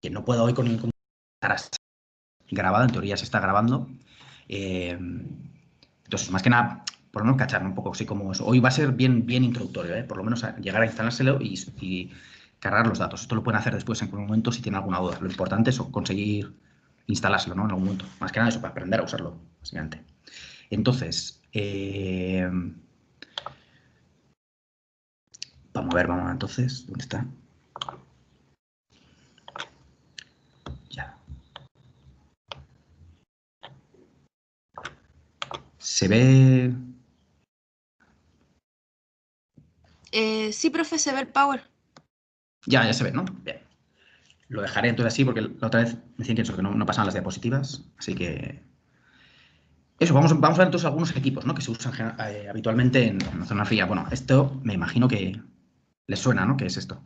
que no puedo hoy con el estar grabado, en teoría se está grabando. Entonces, más que nada, por lo menos cachar un poco así como eso. Hoy va a ser bien introductorio, por lo menos llegar a instalárselo y cargar los datos. Esto lo pueden hacer después en algún momento si tienen alguna duda. Lo importante es conseguir instalárselo, ¿no? En algún momento. Más que nada eso, para aprender a usarlo, básicamente. Entonces, vamos a ver, entonces, ¿dónde está? Ya. ¿Se ve? Sí, profe, se ve el power. Ya se ve, ¿no? Bien. Lo dejaré entonces así porque la otra vez me decían que no pasaban las diapositivas, así que... Eso, vamos a ver entonces algunos equipos, ¿no? Que se usan habitualmente en oceanografía. Bueno, esto me imagino que les suena, ¿no? ¿Qué es esto?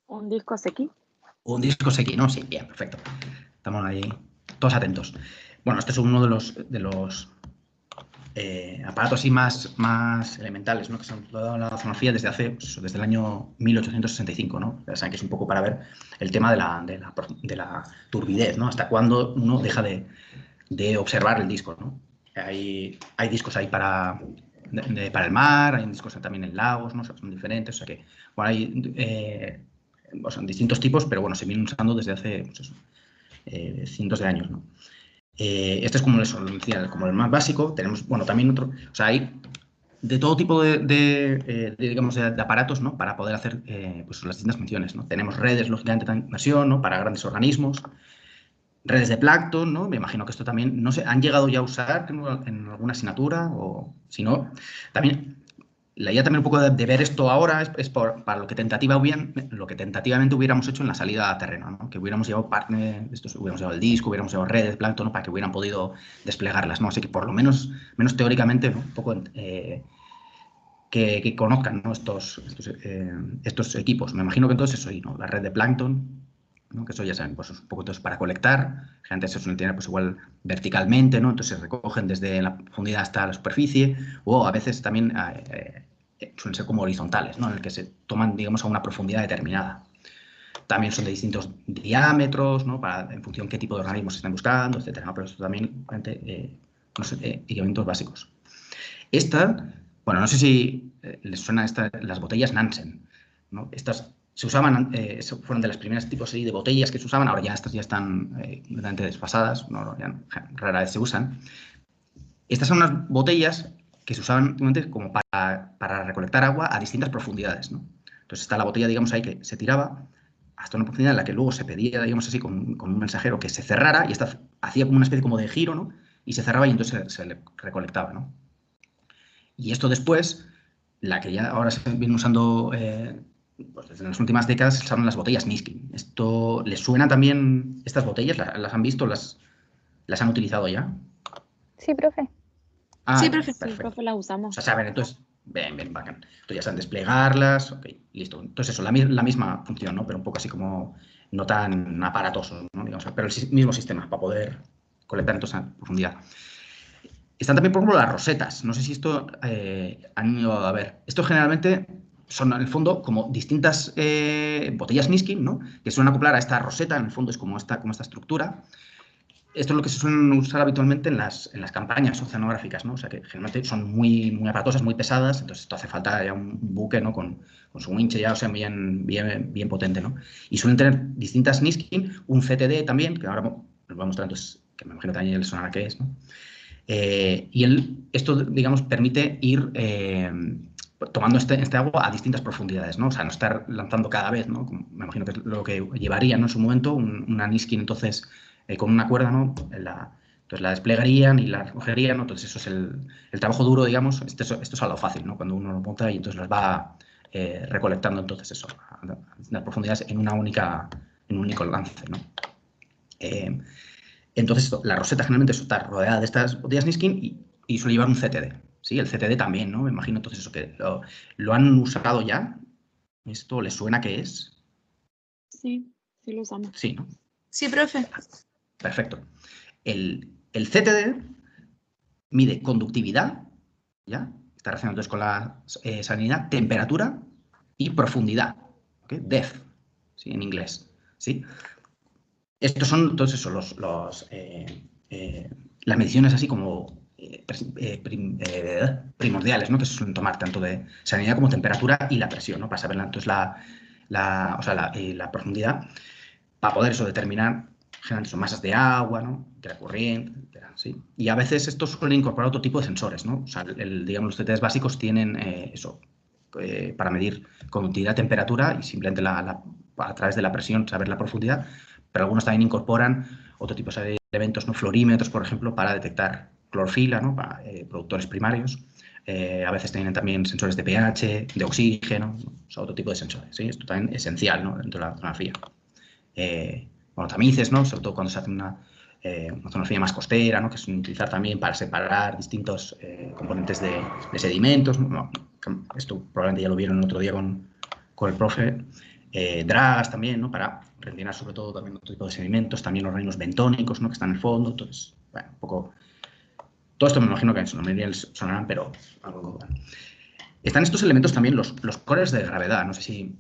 Un disco CX. Un disco CX, ¿no? Sí, bien, perfecto. Estamos ahí todos atentos. Bueno, este es uno de los aparatos así más elementales, ¿no? Que se han dado en la oceanografía desde el año 1865, ¿no? Ya saben que es un poco para ver el tema de la turbidez, ¿no? Hasta cuándo uno deja de observar el disco, ¿no? Hay discos ahí para el mar, hay discos también en lagos, ¿no? O sea, son diferentes, o sea que, bueno, hay distintos tipos, pero bueno, se vienen usando desde hace, pues eso, cientos de años, ¿no? Este es como el más básico. Tenemos, bueno, también otro, o sea, hay de todo tipo digamos, de aparatos, ¿no? Para poder hacer pues las distintas funciones, ¿no? Tenemos redes, lógicamente, de inmersión, ¿no? Para grandes organismos, redes de plancton, ¿no? Me imagino que esto también, no sé, ¿han llegado ya a usar en alguna asignatura? O si no, también, la idea también un poco de ver esto ahora es para lo que tentativamente hubiéramos hecho en la salida a terreno, ¿no? Que hubiéramos llevado hubiéramos llevado el disco, hubiéramos llevado redes, plancton, ¿no? Para que hubieran podido desplegarlas, ¿no? Así que por lo menos teóricamente, ¿no? Un poco que conozcan, ¿no? estos equipos. Me imagino que entonces eso, ¿no? La red de plancton, ¿no? Que eso ya saben, pues un poco entonces para colectar. Antes se suelen tener pues igual verticalmente, ¿no? Entonces se recogen desde la profundidad hasta la superficie, o a veces también suelen ser como horizontales, ¿no? En el que se toman, digamos, a una profundidad determinada. También son de distintos diámetros, ¿no? En función de qué tipo de organismos se estén buscando, etcétera, ¿no? Pero esto también, equipamientos básicos. Bueno, no sé si les suenan las botellas Nansen, ¿no? Estas se usaban, fueron de las primeras tipos de botellas que se usaban, ahora ya estas ya están completamente desfasadas, ¿no? Ya rara vez se usan. Estas son unas botellas que se usaban como para recolectar agua a distintas profundidades, ¿no? Entonces está la botella, digamos, ahí que se tiraba hasta una profundidad en la que luego se pedía, digamos así, con un mensajero que se cerrara y esta hacía como una especie como de giro, ¿no? Y se cerraba y entonces se le recolectaba, ¿no? Y esto después, la que ya ahora se viene usando pues desde las últimas décadas, son las botellas Niskin. ¿Esto les suena también estas botellas? ¿Las han visto? ¿Las han utilizado ya? Sí, profe. Ah, Sí, ya, profe. Sí, perfecto. profe, la O usamos. sea, saben, entonces, bien, bacán. Entonces ya saben desplegarlas, ok, listo. Entonces eso, la misma función, ¿no? Pero un poco así como no tan aparatoso, ¿no? Digamos, pero el mismo sistema para poder colectar entonces a profundidad. Están también, por ejemplo, las rosetas. No sé si esto han ido a ver. Esto generalmente son, en el fondo, como distintas botellas Niskin, ¿no? Que suelen acoplar a esta roseta. En el fondo es como esta estructura. Esto es lo que se suelen usar habitualmente en las campañas oceanográficas, ¿no? O sea, que generalmente son muy aparatosas, muy pesadas. Entonces, esto hace falta ya un buque, ¿no? Con su winche ya, o sea, bien potente, ¿no? Y suelen tener distintas Niskin, un CTD también, que ahora lo voy a mostrar, entonces, que me imagino que también les sonará qué es, ¿no? Esto, digamos, permite ir tomando este agua a distintas profundidades, ¿no? O sea, no estar lanzando cada vez, ¿no? Como me imagino que es lo que llevaría, ¿no? En su momento, una Niskin, entonces, con una cuerda, ¿no? Entonces la desplegarían y la recogerían, ¿no? Entonces eso es el trabajo duro, digamos. Esto es a lo fácil, ¿no? Cuando uno lo monta y entonces las va recolectando, entonces eso, a las profundidades en un único lance, ¿no? Entonces, la roseta generalmente está rodeada de estas botellas Niskin y suele llevar un CTD. Sí, el CTD también, ¿no? Me imagino entonces eso que lo han usado ya. ¿Esto les suena qué es? Sí, sí lo usamos. Sí, ¿no? Sí, profe. Perfecto. El CTD mide conductividad, ¿ya? Está relacionado entonces con la salinidad, temperatura y profundidad, ¿ok? Depth, ¿sí? En inglés, ¿sí? Estos son, entonces, eso, las mediciones así como primordiales, ¿no? Que se suelen tomar tanto de salinidad como temperatura y la presión, ¿no? Para saber entonces la profundidad, para poder eso determinar generalmente son masas de agua, ¿no? De la corriente, etcétera, ¿sí? Y a veces estos suelen incorporar otro tipo de sensores, ¿no? O sea, digamos, los TTs básicos tienen eso, para medir conductividad, temperatura y simplemente a través de la presión saber la profundidad, pero algunos también incorporan otro tipo de elementos, ¿no? Florímetros, por ejemplo, para detectar clorofila, ¿no? Para productores primarios. A veces tienen también sensores de pH, de oxígeno, ¿no? O sea, otro tipo de sensores, ¿sí? Esto también es esencial, ¿no? Dentro de la zonografía. Bueno, tamices, ¿no? Sobre todo cuando se hace una zonografía más costera, ¿no? Que es utilizar también para separar distintos componentes de sedimentos, ¿no? Esto probablemente ya lo vieron el otro día con el profe. Dragas también, ¿no? Para rellenar sobre todo también otro tipo de sedimentos, también los reinos bentónicos, ¿no? Que están en el fondo. Entonces, bueno, un poco... Todo esto me imagino que en su mayoría sonarán, pero algo... Bueno. Están estos elementos también, los cores de gravedad. No sé si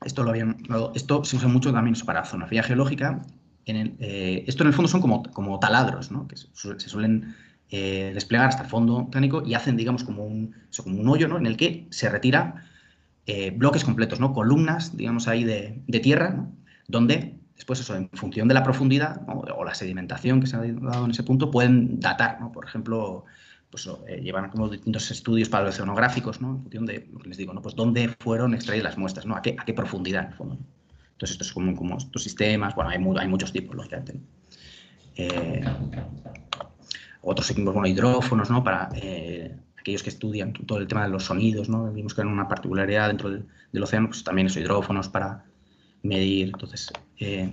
esto se usa mucho también para zonografía geológica. Esto en el fondo son como taladros, ¿no? Que se suelen desplegar hasta el fondo técnico y hacen, digamos, como un hoyo, ¿no? En el que se retira bloques completos, ¿no? Columnas, digamos, ahí de tierra, ¿no? Donde después eso, en función de la profundidad, ¿no? O la sedimentación que se ha dado en ese punto, pueden datar, ¿no? Por ejemplo, pues llevan como distintos estudios paleoceanográficos, ¿no? En función de lo que les digo, ¿no? Pues dónde fueron extraídas las muestras, ¿no? A qué profundidad, en el fondo, ¿no? Entonces, esto es como estos sistemas, bueno, hay muchos tipos, lógicamente, ¿no? Otros equipos, bueno, hidrófonos, ¿no? Para aquellos que estudian todo el tema de los sonidos, ¿no? Vimos que era una particularidad dentro del océano, pues también esos hidrófonos para medir, entonces,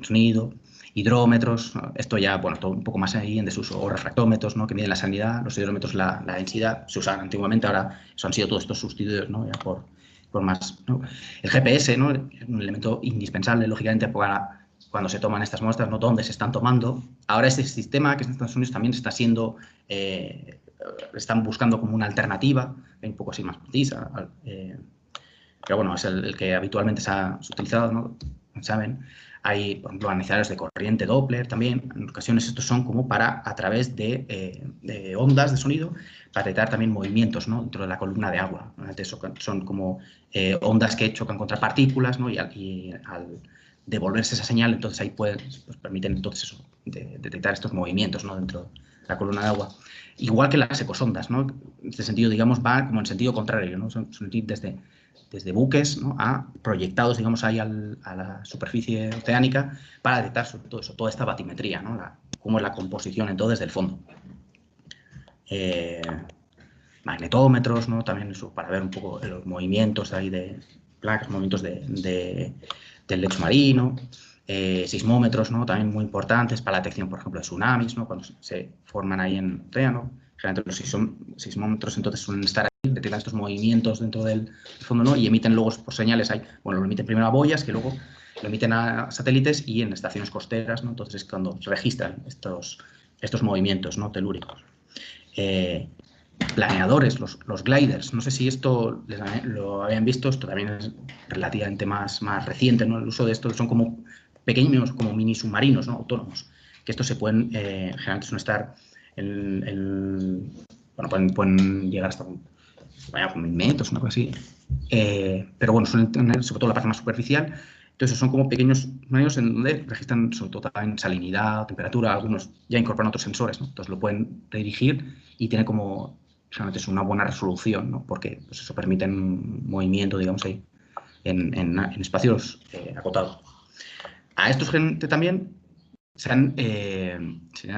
sonido, hidrómetros, ¿no? Esto ya, bueno, todo un poco más ahí en desuso, o refractómetros, ¿no? Que miden la salinidad, los hidrómetros la densidad, se usaban antiguamente, ahora eso han sido todos estos sustituidos, ¿no? Ya por más, ¿no? El GPS, ¿no? Es un elemento indispensable, lógicamente, para cuando se toman estas muestras, ¿no? Dónde se están tomando. Ahora este sistema que es en Estados Unidos también está siendo, están buscando como una alternativa, un poco así más precisa, pero bueno, es el que habitualmente se ha utilizado, ¿no? ¿Saben? Hay, por ejemplo, analizadores de corriente Doppler también. En ocasiones estos son como para, a través de ondas de sonido, para detectar también movimientos, ¿no? Dentro de la columna de agua. Son como ondas que chocan contra partículas, ¿no? Y al devolverse esa señal, entonces ahí pues permiten entonces eso, detectar estos movimientos, ¿no? Dentro de la columna de agua. Igual que las ecosondas, ¿no? En este sentido, digamos, va como en sentido contrario, ¿no? Son desde buques, ¿no? A proyectados, digamos, ahí a la superficie oceánica para detectar sobre todo eso, toda esta batimetría, ¿no? Cómo es la composición entonces del fondo. Magnetómetros, ¿no? También eso, para ver un poco los movimientos ahí de placas, movimientos del lecho marino. Sismómetros, ¿no? También muy importantes para la detección, por ejemplo, de tsunamis, ¿no? Cuando se forman ahí en océano. Generalmente los sismómetros entonces suelen estar ahí, detectan estos movimientos dentro del fondo, ¿no? Y emiten luego por señales ahí. Bueno, lo emiten primero a boyas, que luego lo emiten a satélites y en estaciones costeras, ¿no? Entonces es cuando se registran estos movimientos, ¿no? Telúricos. Planeadores, los gliders. No sé si esto lo habían visto, esto también es relativamente más reciente, ¿no? El uso de esto, son como pequeños, como mini submarinos, ¿no? Autónomos, que estos se pueden, generalmente suelen estar, bueno, pueden llegar hasta con 1000 metros, una cosa así, pero bueno, suelen tener sobre todo la parte más superficial. Entonces son como pequeños submarinos en donde registran sobre todo también salinidad, temperatura, algunos ya incorporan otros sensores, ¿no? Entonces lo pueden redirigir y tiene como, realmente es una buena resolución, ¿no? Porque pues eso permite un movimiento, digamos, ahí en espacios acotados. A estos gente también se han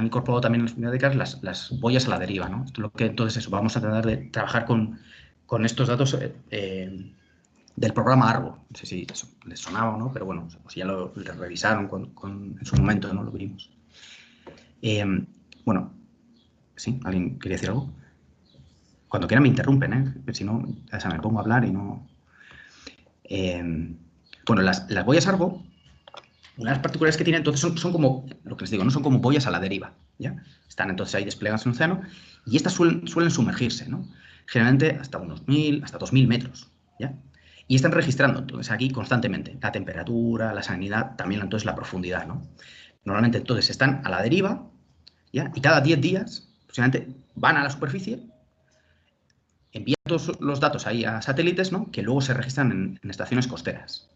incorporado también en las unidades de décadas las boyas a la deriva, ¿no? Esto es lo que, entonces eso, vamos a tratar de trabajar con estos datos del programa Argo. No sé si eso les sonaba o no, pero bueno, pues ya lo revisaron en su momento, ¿no? Lo vimos. Bueno, ¿sí? ¿Alguien quería decir algo? Cuando quieran me interrumpen, ¿eh? Si no, ya se me pongo a hablar y no... bueno, las boyas Argo, una de las particularidades que tienen, entonces son como, lo que les digo, no son como boyas a la deriva, ¿ya? Están entonces ahí desplegadas en el océano y estas suelen sumergirse, ¿no? Generalmente hasta unos 1000, hasta 2000 metros, ¿ya? Y están registrando, entonces, aquí constantemente la temperatura, la salinidad, también entonces la profundidad, ¿no? Normalmente, entonces, están a la deriva, ¿ya? Y cada 10 días, posiblemente, van a la superficie, envían todos los datos ahí a satélites, ¿no? Que luego se registran en estaciones costeras,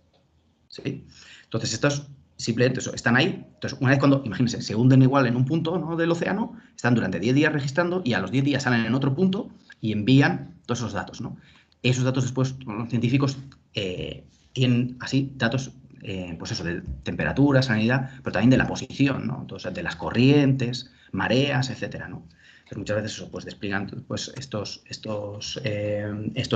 ¿sí? Entonces, estos simplemente eso, están ahí. Entonces, una vez cuando, imagínense, se hunden igual en un punto, ¿no?, del océano, están durante 10 días registrando y a los 10 días salen en otro punto y envían todos esos datos, ¿no? Esos datos después los científicos tienen así datos, pues eso, de temperatura, salinidad, pero también de la posición, ¿no? Entonces, de las corrientes, mareas, etcétera, ¿no? Entonces, muchas veces eso, pues despliegan pues, estos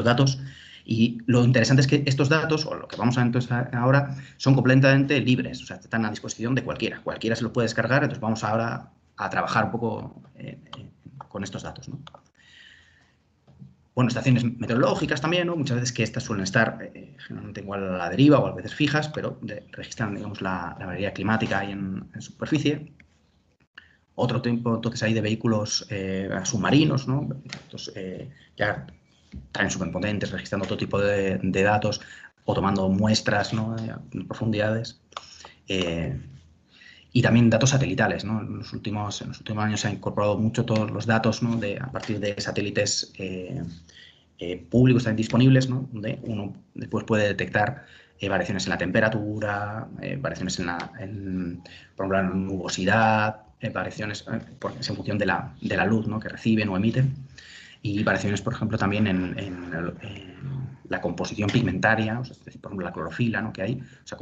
datos. Y lo interesante es que estos datos, o lo que vamos a ver entonces ahora, son completamente libres, o sea, están a disposición de cualquiera. Cualquiera se lo puede descargar, entonces vamos ahora a trabajar un poco con estos datos, ¿no? Bueno, estaciones meteorológicas también, ¿no? Muchas veces que estas suelen estar generalmente igual a la deriva o a veces fijas, pero registran, digamos, la variabilidad climática ahí en superficie. Otro tipo, entonces, hay de vehículos submarinos, ¿no? Entonces, ya traen superpotentes, registrando todo tipo de datos o tomando muestras, ¿no?, de profundidades. Y también datos satelitales, ¿no? En los últimos años se han incorporado mucho todos los datos, ¿no?, a partir de satélites públicos también disponibles, ¿no?, donde uno después puede detectar variaciones en la temperatura, variaciones por ejemplo, en la nubosidad, variaciones en función de la luz, ¿no?, que reciben o emiten, y variaciones, por ejemplo, también en la composición pigmentaria, o sea, es decir, por ejemplo, la clorofila, ¿no?, que hay, o sea,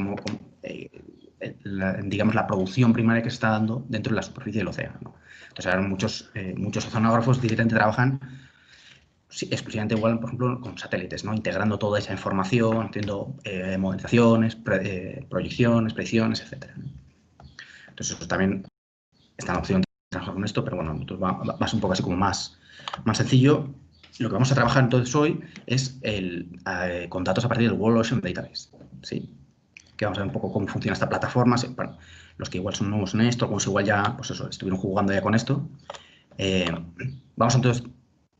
digamos, la producción primaria que se está dando dentro de la superficie del océano, ¿no? Entonces, ahora muchos oceanógrafos directamente trabajan exclusivamente igual, por ejemplo, con satélites, ¿no?, integrando toda esa información, haciendo modelizaciones, proyecciones, predicciones, etc. Entonces, eso también está la opción de trabajar con esto, pero bueno, entonces va un poco así como más sencillo. Lo que vamos a trabajar entonces hoy es con datos a partir del World Ocean Database, ¿sí? Que vamos a ver un poco cómo funciona esta plataforma. Para los que igual son nuevos en esto, algunos igual ya, pues eso, estuvieron jugando ya con esto. Vamos entonces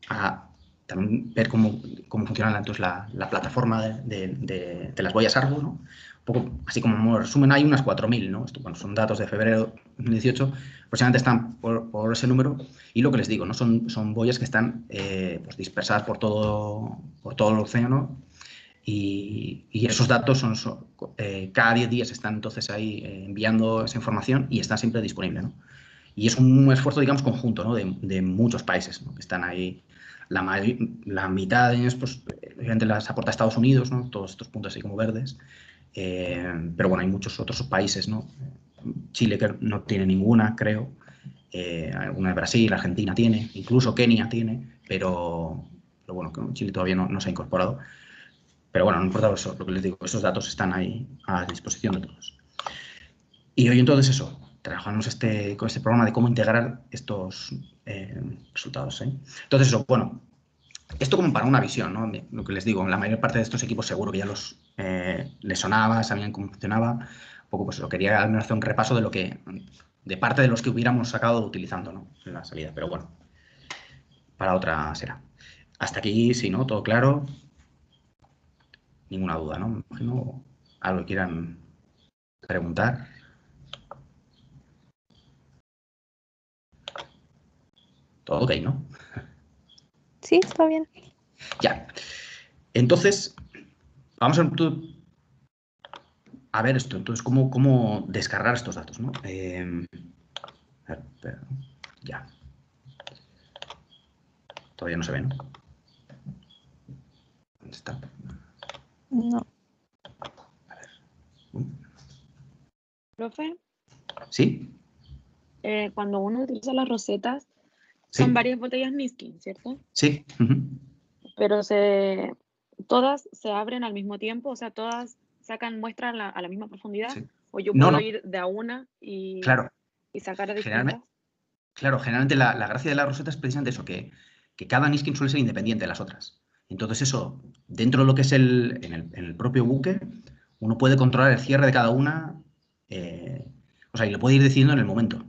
a también ver cómo funciona entonces la plataforma de las boyas Argo, ¿no? Un poco, así como resumen, hay unas 4.000, ¿no? Esto, bueno, son datos de febrero de 2018, aproximadamente están por ese número, y lo que les digo, ¿no?, son boyas que están pues dispersadas por todo el océano, y esos datos cada 10 días están entonces ahí enviando esa información y está siempre disponible, ¿no? Y es un esfuerzo, digamos, conjunto, ¿no?, de muchos países, ¿no?, que están ahí. La mitad de ellos, pues, obviamente las aporta Estados Unidos, ¿no?, todos estos puntos así como verdes. Pero bueno, hay muchos otros países, ¿no? Chile, que no tiene ninguna, creo. Alguna de Brasil, Argentina tiene, incluso Kenia tiene, pero bueno, Chile todavía no se ha incorporado. Pero bueno, no importa eso, lo que les digo, esos datos están ahí a disposición de todos. Y hoy entonces eso, trabajamos con este programa de cómo integrar estos resultados, ¿eh? Entonces eso, bueno, esto como para una visión, ¿no? Lo que les digo, la mayor parte de estos equipos seguro que ya les sonaba, sabían cómo funcionaba. Un poco, pues lo quería al menos hacer un repaso de parte de los que hubiéramos sacado utilizando, ¿no?, en la salida. Pero bueno, para otra será. Hasta aquí, sí, ¿no? Todo claro. Ninguna duda, ¿no? Me imagino algo que quieran preguntar. Todo ok, ¿no? Sí, está bien. Ya. Entonces, vamos a ver esto. Entonces, ¿cómo descargar estos datos, ¿no? A ver, ya. Todavía no se ve, ¿no? ¿Dónde está? No. A ver. Profe, ¿Sí? cuando uno utiliza las rosetas, ¿Sí? son varias botellas Niskin, ¿cierto? Sí. Pero todas se abren al mismo tiempo, o sea, todas sacan muestra a la misma profundidad, Sí. o yo No, puedo no. ir de a una y Claro. sacar a distintas. Generalmente la gracia de la roseta es precisamente eso, que cada Niskin suele ser independiente de las otras. Entonces eso, dentro de lo que es en el propio buque, uno puede controlar el cierre de cada una, o sea, y lo puede ir decidiendo en el momento,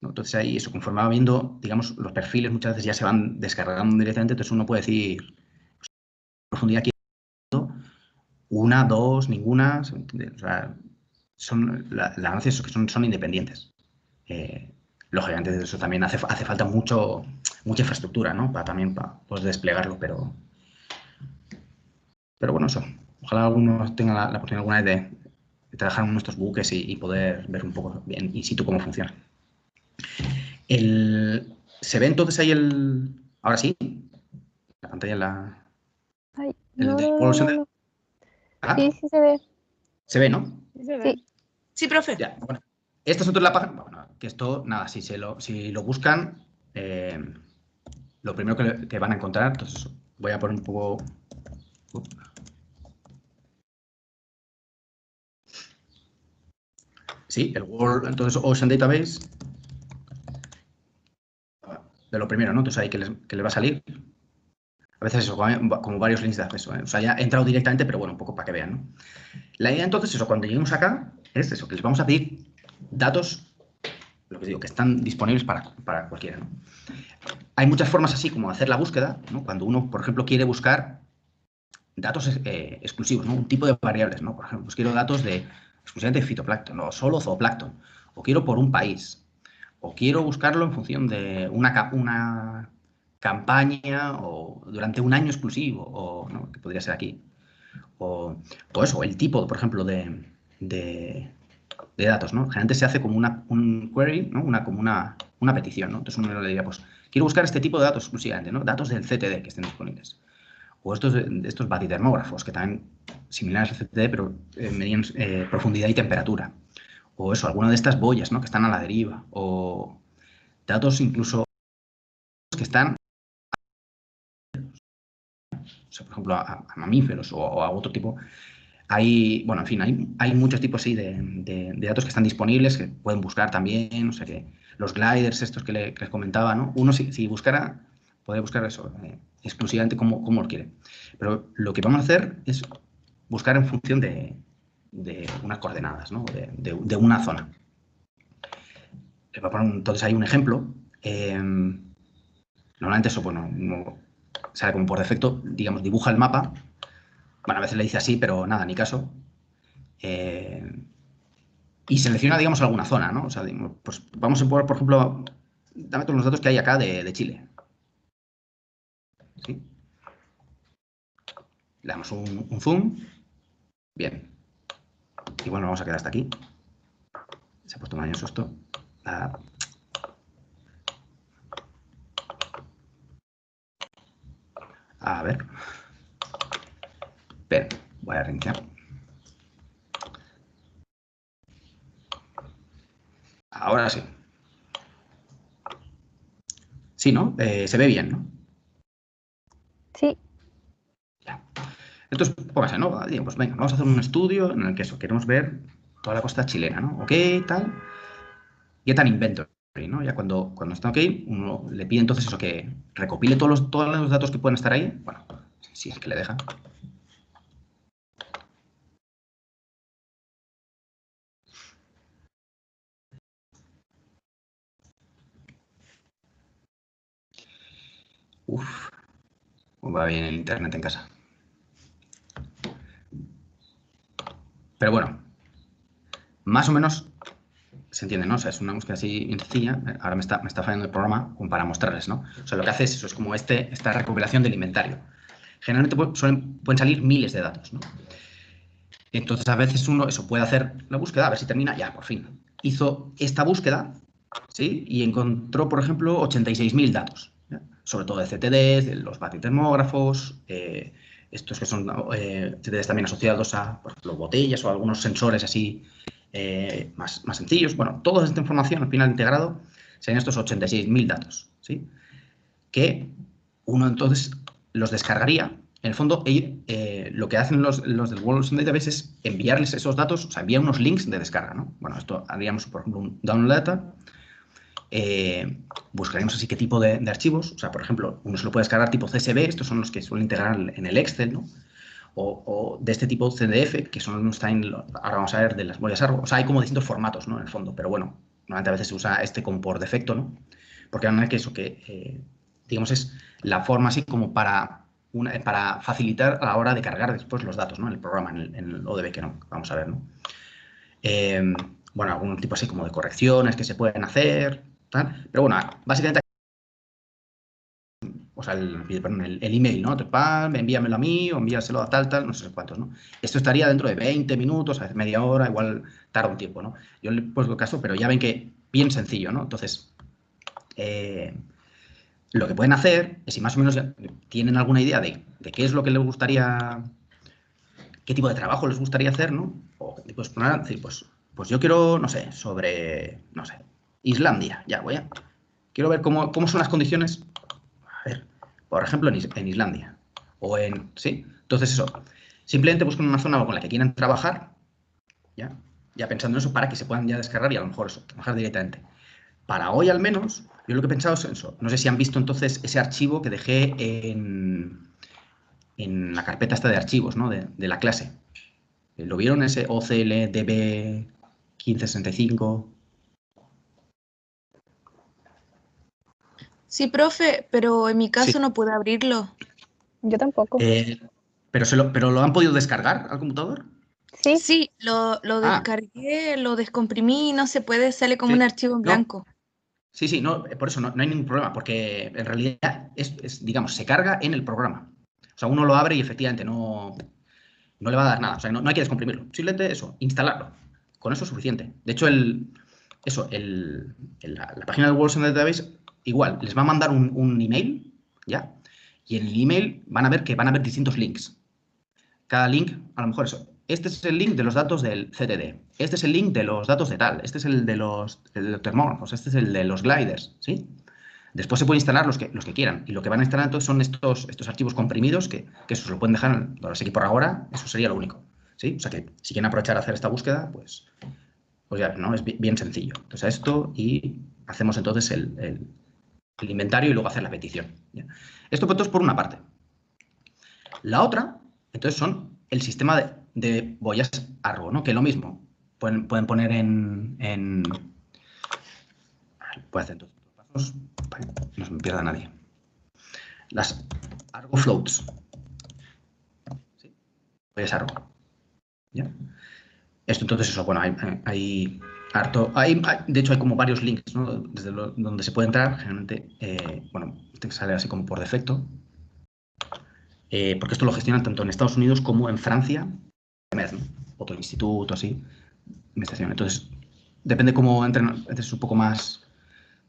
¿no? Entonces ahí eso, conforme va viendo, digamos, los perfiles muchas veces ya se van descargando directamente, entonces uno puede decir profundidad quiero, una, dos, ninguna. O sea, la gracia es que son independientes. Lógicamente, de eso también hace falta mucha infraestructura, ¿no? Para poder desplegarlo, pero bueno, eso. Ojalá algunos tengan la oportunidad alguna vez de trabajar en nuestros buques y poder ver un poco bien in situ cómo funciona. ¿Se ve entonces ahí ahora sí? La pantalla en la... Ay, el no, de no, World no, Center. no. Ah, Sí, sí se ve. se ve, ¿no? Sí se ve. Sí. Sí, profe. Ya, bueno. Esta es otra la página. Bueno, que esto, nada, si lo buscan, lo primero que van a encontrar, entonces voy a poner un poco. Sí, el World, entonces Ocean Database. De lo primero, ¿no? Entonces ahí que les va a salir. A veces eso, como varios links de acceso, ¿eh? O sea, ya he entrado directamente, pero bueno, un poco para que vean, ¿no? La idea entonces, eso, cuando lleguemos acá, es eso, que les vamos a pedir datos, lo que digo, que están disponibles para cualquiera, ¿no? Hay muchas formas así como hacer la búsqueda, ¿no? Cuando uno, por ejemplo, quiere buscar datos exclusivos, ¿no? Un tipo de variables, ¿no? Por ejemplo, pues quiero datos exclusivamente de fitoplancton, o solo zooplancton, o quiero por un país, o quiero buscarlo en función de una campaña o durante un año exclusivo, o ¿no? Que podría ser aquí. O eso, el tipo, por ejemplo, de datos, ¿no? Generalmente se hace como un query, ¿no? Como una petición, ¿no? Entonces uno le diría, pues, quiero buscar este tipo de datos exclusivamente, ¿no? Datos del CTD que estén disponibles. O estos batitermógrafos, que también similares al CTD, pero medían profundidad y temperatura. O eso, alguna de estas boyas, ¿no? Que están a la deriva. O datos incluso que están, o sea, por ejemplo, a mamíferos o a otro tipo. Bueno, en fin, hay muchos tipos sí, de datos que están disponibles, que pueden buscar también, o sea que los gliders estos que les comentaba, ¿no? Uno si buscara, podría buscar eso, exclusivamente como lo quiere. Pero lo que vamos a hacer es buscar en función de unas coordenadas, ¿no? De una zona. Les voy a poner entonces hay un ejemplo. Normalmente eso, bueno, uno sale como por defecto, digamos, dibuja el mapa. Bueno, a veces le dice así, pero nada, ni caso. Y selecciona, digamos, alguna zona, ¿no? O sea, pues vamos a poner, por ejemplo, dame todos los datos que hay acá de Chile. ¿Sí? Le damos un zoom. Bien. Y bueno, vamos a quedar hasta aquí. Se ha puesto mañoso esto. A ver. Bien, voy a reiniciar. Ahora sí. Sí, ¿no? Se ve bien, ¿no? Sí. Ya. Entonces, póngase, ¿no? Digo, pues venga, vamos a hacer un estudio en el que eso, queremos ver toda la costa chilena, ¿no? Ok, tal. Get an inventory, ¿no? Ya cuando está ok, uno le pide entonces eso, que recopile todos los datos que pueden estar ahí. Bueno, si es que le deja. Uf, va bien el internet en casa. Pero bueno, más o menos se entiende, ¿no? O sea, es una búsqueda así bien sencilla. Ahora me está fallando el programa como para mostrarles, ¿no? O sea, lo que hace es eso, es como esta recopilación del inventario. Generalmente pueden salir miles de datos, ¿no? Entonces, a veces uno eso puede hacer la búsqueda, a ver si termina, ya, por fin. Hizo esta búsqueda, ¿sí? Y encontró, por ejemplo, 86.000 datos, ¿ya? Sobre todo de CTDs, de los batitermógrafos, estos que son CTDs también asociados a, por ejemplo, botellas o algunos sensores así más sencillos. Bueno, toda esta información al final integrado serían estos 86.000 datos, ¿sí? Que uno entonces los descargaría. En el fondo, lo que hacen los del World Ocean Database es enviarles esos datos, o sea, enviar unos links de descarga, ¿no? Bueno, esto haríamos, por ejemplo, un download data, buscaríamos así qué tipo de archivos, o sea, por ejemplo, uno se lo puede descargar tipo CSV, estos son los que suelen integrar en el Excel, ¿no? O de este tipo CDF, que son los que están, ahora vamos a ver, de las boyas árbol. O sea, hay como distintos formatos, ¿no? En el fondo, pero bueno, normalmente a veces se usa este como por defecto, ¿no? Porque normalmente que eso, digamos, es la forma así como para para facilitar a la hora de cargar después los datos, ¿no? En el programa, en el ODB, que no, vamos a ver, ¿no? Bueno, algún tipo así como de correcciones que se pueden hacer, tal. Pero bueno, básicamente, o sea, el email, ¿no? Envíamelo a mí o envíaselo a tal, no sé cuántos, ¿no? Esto estaría dentro de 20 minutos, a veces media hora, igual tarda un tiempo, ¿no? Yo le he puesto caso, pero ya ven que bien sencillo, ¿no? Entonces, lo que pueden hacer es, si más o menos tienen alguna idea de qué es lo que les gustaría, qué tipo de trabajo les gustaría hacer, ¿no? O pues poner, decir, pues yo quiero, no sé, sobre, no sé, Islandia, quiero ver cómo son las condiciones, a ver, por ejemplo, en Islandia, sí, entonces eso, simplemente buscan una zona con la que quieran trabajar, ya pensando en eso para que se puedan ya descargar y a lo mejor eso, trabajar directamente. Para hoy al menos, yo lo que he pensado es eso, no sé si han visto entonces ese archivo que dejé en la carpeta esta de archivos, ¿no? De la clase. ¿Lo vieron ese OCLDB 1565? Sí, profe, pero en mi Sí. caso no puedo abrirlo. Yo tampoco. ¿Pero lo han podido descargar al computador? Sí, Sí, lo Ah, descargué, lo descomprimí, no se puede, sale como un sí. archivo en No, blanco. sí, no, por eso no hay ningún problema, porque en realidad digamos, se carga en el programa. O sea, uno lo abre y efectivamente no le va a dar nada. O sea, no hay que descomprimirlo. Simplemente eso, instalarlo. Con eso es suficiente. De hecho, la página del World Central Database, igual, les va a mandar un email, ¿ya? Y en el email van a ver que van a haber distintos links. Cada link, a lo mejor eso. Este es el link de los datos del CTD. Este es el link de los datos de tal. Este es el de los termógrafos. Este es el de los gliders, ¿sí? Después se pueden instalar los que quieran. Y lo que van a instalar entonces son estos archivos comprimidos que eso se lo pueden dejar. Ahora sí que por ahora eso sería lo único. ¿Sí? O sea que si quieren aprovechar a hacer esta búsqueda, pues ya, ¿no? Es bien sencillo. Entonces esto y hacemos entonces el inventario y luego hacer la petición. ¿Ya? Esto es por una parte. La otra, entonces, son el sistema de boyas Argo, ¿no? Que es lo mismo. Pueden poner puede hacer todos los pasos para que no se me pierda nadie. Las Argo floats. ¿Sí? Boyas Argo. ¿Ya? Esto entonces eso, bueno, hay harto, de hecho hay como varios links, ¿no? Desde donde se puede entrar, generalmente, bueno, este sale así como por defecto, porque esto lo gestionan tanto en Estados Unidos como en Francia, ¿no? Otro instituto, así, administración. Entonces, depende cómo entren, es un poco más,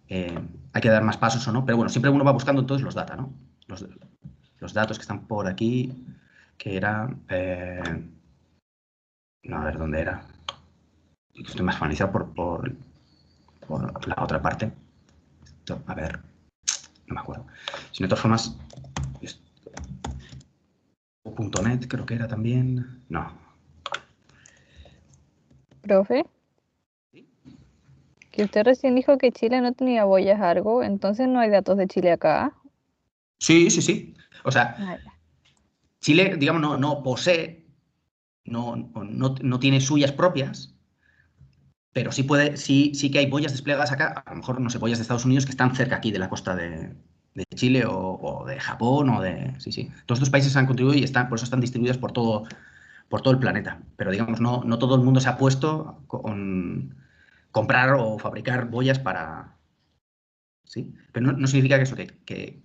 hay que dar más pasos o no, pero bueno, siempre uno va buscando entonces los data, ¿no? Los datos que están por aquí, que era, no, a ver dónde era. Estoy más familiarizado por la otra parte. A ver, no me acuerdo. Si de todas formas, .net creo que era también. No. profe, que usted recién dijo que Chile no tenía boyas Argo, entonces no hay datos de Chile acá. Sí, sí, sí. O sea, Ah, ya. Chile, digamos, no posee, no tiene suyas propias, pero sí que hay boyas desplegadas acá, a lo mejor, no sé, boyas de Estados Unidos que están cerca aquí de la costa de Chile o de Japón o de. Sí, sí. Todos estos países han contribuido y por eso están distribuidas por todo el planeta. Pero digamos, no todo el mundo se ha puesto con comprar o fabricar boyas para. ¿Sí? Pero no significa que eso, que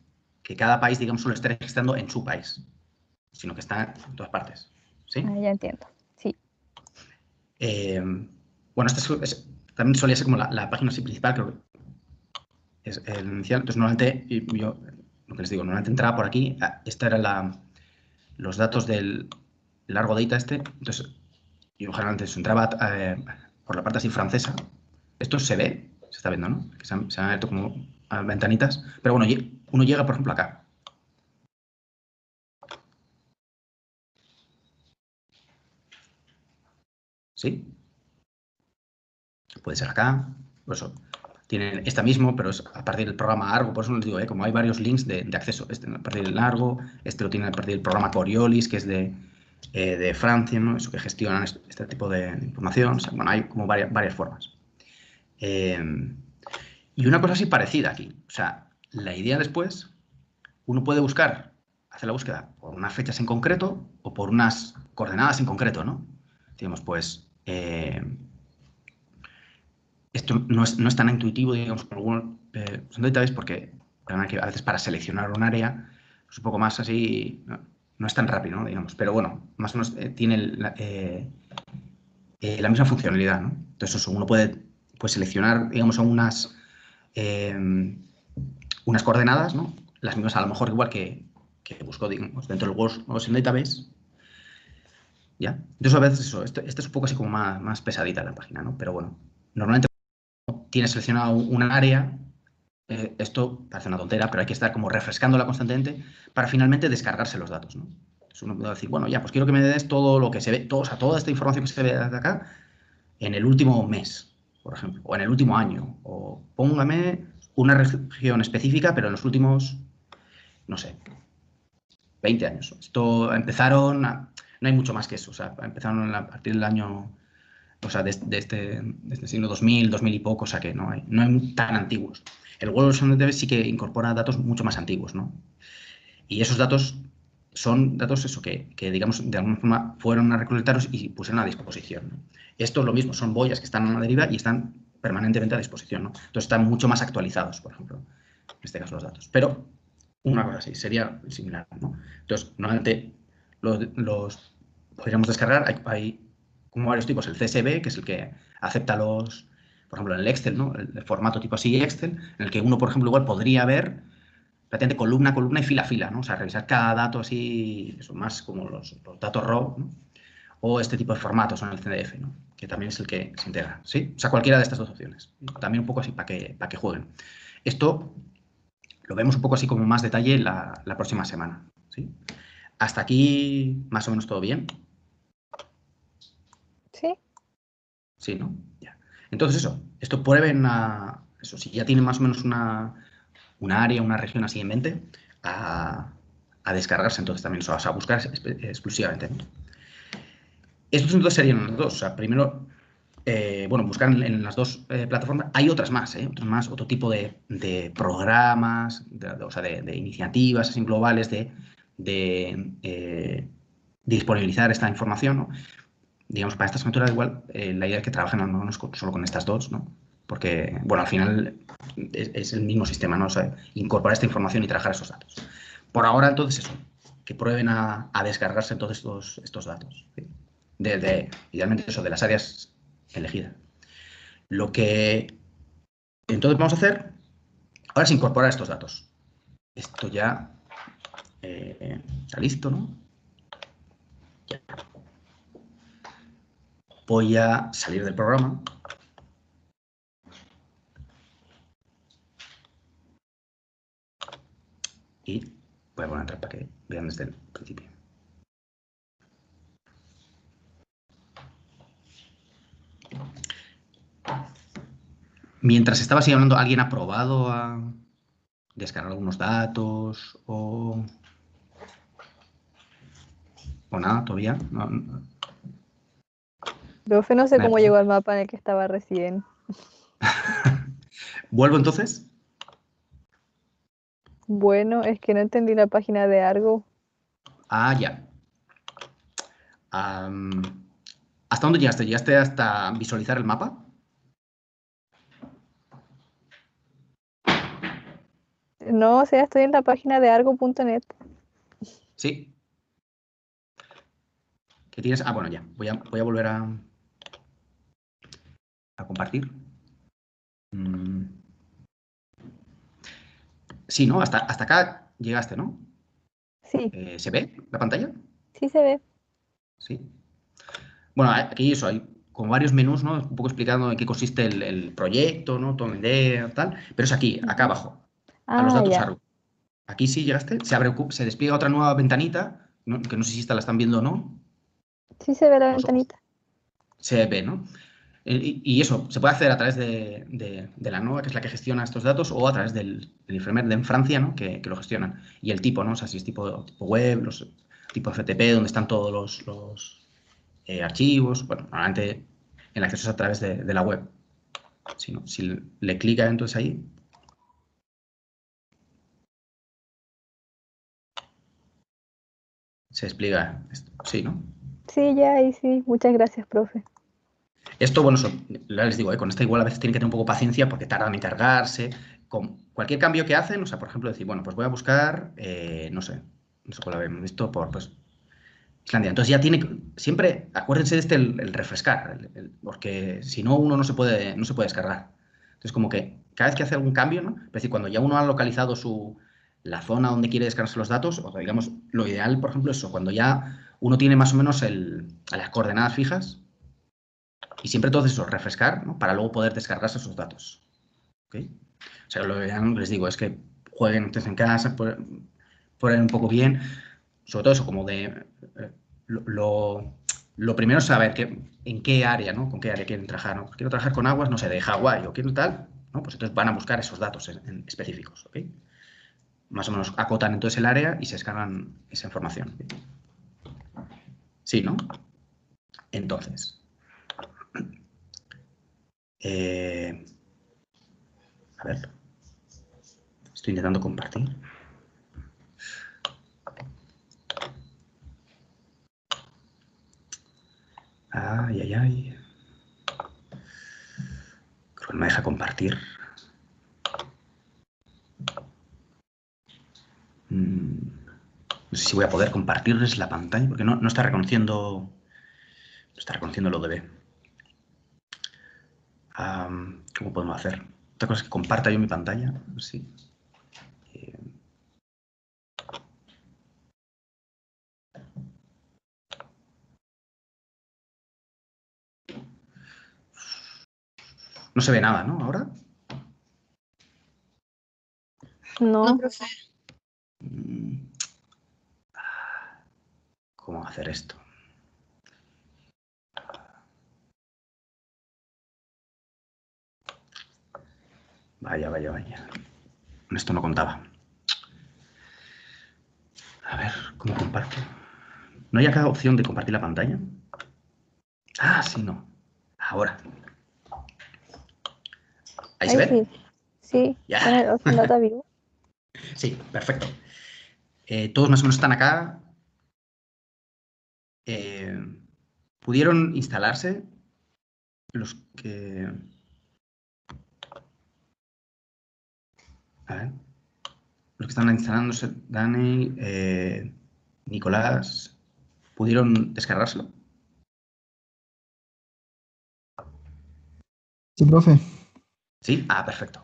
cada país, digamos, solo esté registrando en su país, sino que está en todas partes. ¿Sí? Ah, ya entiendo. Sí. Bueno, también solía ser como la página así principal, creo que es el inicial. Entonces, normalmente, yo, lo que les digo, normalmente entraba por aquí. Esta era los datos del largo data este. Entonces, yo generalmente entraba por la parte así francesa. Esto se ve, se está viendo, ¿no? Que se han abierto como ventanitas. Pero bueno, uno llega, por ejemplo, acá. ¿Sí? Puede ser acá. Por eso tienen esta mismo, pero es a partir del programa Argo. Por eso les digo, como hay varios links de acceso. Este a partir del Argo, este lo tienen a partir del programa Coriolis, que es de Francia, ¿no? Eso que gestionan este tipo de información. O sea, bueno, hay como varias formas. Y una cosa así parecida aquí. O sea, la idea después, uno puede buscar hace la búsqueda por unas fechas en concreto o por unas coordenadas en concreto, ¿no? Digamos, pues, esto no es tan intuitivo, digamos, con algunos son database porque a veces para seleccionar un área es un poco más así, no es tan rápido, ¿no? Digamos, pero bueno, más o menos tiene la misma funcionalidad, ¿no? Entonces, eso, uno puede seleccionar, digamos, unas coordenadas, ¿no? Las mismas a lo mejor igual que busco, digamos, dentro del Gaussian Database, ¿ya? Entonces, a veces eso, esto es un poco así como más pesadita la página, ¿no? Pero bueno, normalmente tienes seleccionado un área, esto parece una tontera, pero hay que estar como refrescándola constantemente para finalmente descargarse los datos, ¿no? Entonces uno puede decir, bueno, ya, pues quiero que me des todo lo que se ve, toda esta información que se ve desde acá en el último mes, por ejemplo, o en el último año, o póngame una región específica, pero en los últimos, no sé, 20 años. Esto empezaron, no hay mucho más que eso, o sea, empezaron a partir del año, o sea, de este siglo 2000, 2000 y poco, o sea que no hay tan antiguos. El World Ocean Database sí que incorpora datos mucho más antiguos, ¿no? Y esos datos son datos eso que digamos, de alguna forma fueron a recolectaros y pusieron a disposición, ¿no? Esto es lo mismo, son boyas que están a la deriva y están permanentemente a disposición, ¿no? Entonces están mucho más actualizados, por ejemplo, en este caso los datos. Pero una cosa así, sería similar, ¿no? Entonces, normalmente los podríamos descargar, hay como varios tipos, el CSV, que es el que acepta por ejemplo, en el Excel, ¿no? El formato tipo así Excel, en el que uno, por ejemplo, igual podría ver prácticamente columna a columna y fila a fila, ¿no? O sea, revisar cada dato así, eso, más como los datos raw, ¿no? O este tipo de formatos en el CDF, ¿no? Que también es el que se integra, ¿sí? O sea, cualquiera de estas dos opciones. También un poco así para que jueguen. Esto lo vemos un poco así como más detalle la próxima semana, ¿sí? Hasta aquí más o menos todo bien. Sí. Sí, ¿no? Ya. Entonces esto prueben eso, si ya tienen más o menos una área, una región así en mente, a descargarse entonces también, o sea, a buscar exclusivamente, ¿no? Estos entonces serían los dos. O sea, primero, bueno, buscar en las dos plataformas. Hay otras más, otro tipo de programas, o sea, de iniciativas así globales de disponibilizar esta información, ¿no? Digamos, para estas aventuras igual la idea es que trabajen no solo con estas dos, ¿no? Porque, bueno, al final es el mismo sistema, ¿no? O sea, incorporar esta información y trabajar esos datos. Por ahora, entonces, eso, que prueben a descargarse todos estos datos, ¿sí? Idealmente eso, de las áreas elegidas. Lo que entonces vamos a hacer ahora es incorporar estos datos. Esto ya está listo, ¿no? Ya. Voy a salir del programa. Y voy a poner entrar para que vean desde el principio. Mientras estaba así hablando, ¿alguien ha probado a descargar algunos datos o nada todavía? Profe, no sé Nada. cómo llegó al mapa en el que estaba recién. ¿Vuelvo entonces? Bueno, es que no entendí la página de Argo. Ah, ya. ¿Hasta dónde llegaste? ¿Llegaste hasta visualizar el mapa? No, o sea, estoy en la página de argo.net. Sí. ¿Qué tienes? Ah, bueno, ya. Voy a volver a compartir. Sí, ¿no? Hasta acá llegaste, ¿no? Sí, ¿Se ve la pantalla? sí se ve. Sí. Bueno, aquí eso, hay como varios menús, ¿no? Un poco explicando en qué consiste el proyecto, ¿no? Toda la idea, tal. Pero es aquí, acá Ujú. abajo, a los Ah, datos ya. ARGO. Aquí sí llegaste, se despliega otra nueva ventanita, ¿no? Que no sé si esta la están viendo o no. Sí se ve la Los ojos. ventanita. Se ve, ¿no? Y eso, se puede hacer a través de la NOVA, que es la que gestiona estos datos, o a través del Ifremer de en Francia, ¿no? Que lo gestionan. Y el tipo, ¿no? O sea, si es tipo web, tipo FTP, donde están todos los archivos. Bueno, normalmente el acceso es a través de la web. Si le clica entonces ahí, se despliega esto. Sí, ¿no? Sí, ya ahí sí. Muchas gracias, profe. Esto, bueno, ya les digo, con esta igual a veces tienen que tener un poco paciencia porque tardan en cargarse. Con cualquier cambio que hacen, o sea, por ejemplo, decir, bueno, pues voy a buscar, no sé cuál habíamos visto por, pues, Islandia. Entonces ya tiene, siempre, acuérdense de el refrescar, porque si no, uno no se puede descargar. Entonces, como que cada vez que hace algún cambio, ¿no? Es decir, cuando ya uno ha localizado la zona donde quiere descargarse los datos, o digamos, lo ideal, por ejemplo, es eso, cuando ya uno tiene más o menos las coordenadas fijas, y siempre todo eso, refrescar, ¿no? Para luego poder descargarse esos datos. ¿Okay? O sea, lo que les digo es que jueguen entonces en casa, prueben un poco bien, sobre todo eso, como de lo primero es saber en qué área, ¿no? Con qué área quieren trabajar, ¿no? Pues quiero trabajar con aguas, no sé, de Hawái o quiero tal, ¿no? Pues entonces van a buscar esos datos específicos, ¿ok? Más o menos acotan entonces el área y se descargan esa información. Sí, ¿no? Entonces, a ver, estoy intentando compartir. Ay, ay, ay. Creo que no me deja compartir. No sé si voy a poder compartirles la pantalla porque no está reconociendo. No está reconociendo lo de B. ¿Cómo podemos hacer? Otra cosa es que comparta yo mi pantalla. A ver si. No se ve nada, ¿no? Ahora. No, No, profe. ¿Cómo hacer esto? Vaya, vaya, vaya. Con esto no contaba. A ver, ¿cómo comparto? ¿No hay acá opción de compartir la pantalla? Ah, sí, no. Ahora. ¿Ahí se ahí ve? sí. Sí, Ya. con el Open Data View. Sí, perfecto. Todos más o menos están acá. ¿Pudieron instalarse los que... A ver. Los que están instalándose, Dani, Nicolás, ¿pudieron descargárselo? Sí, profe. Sí, perfecto.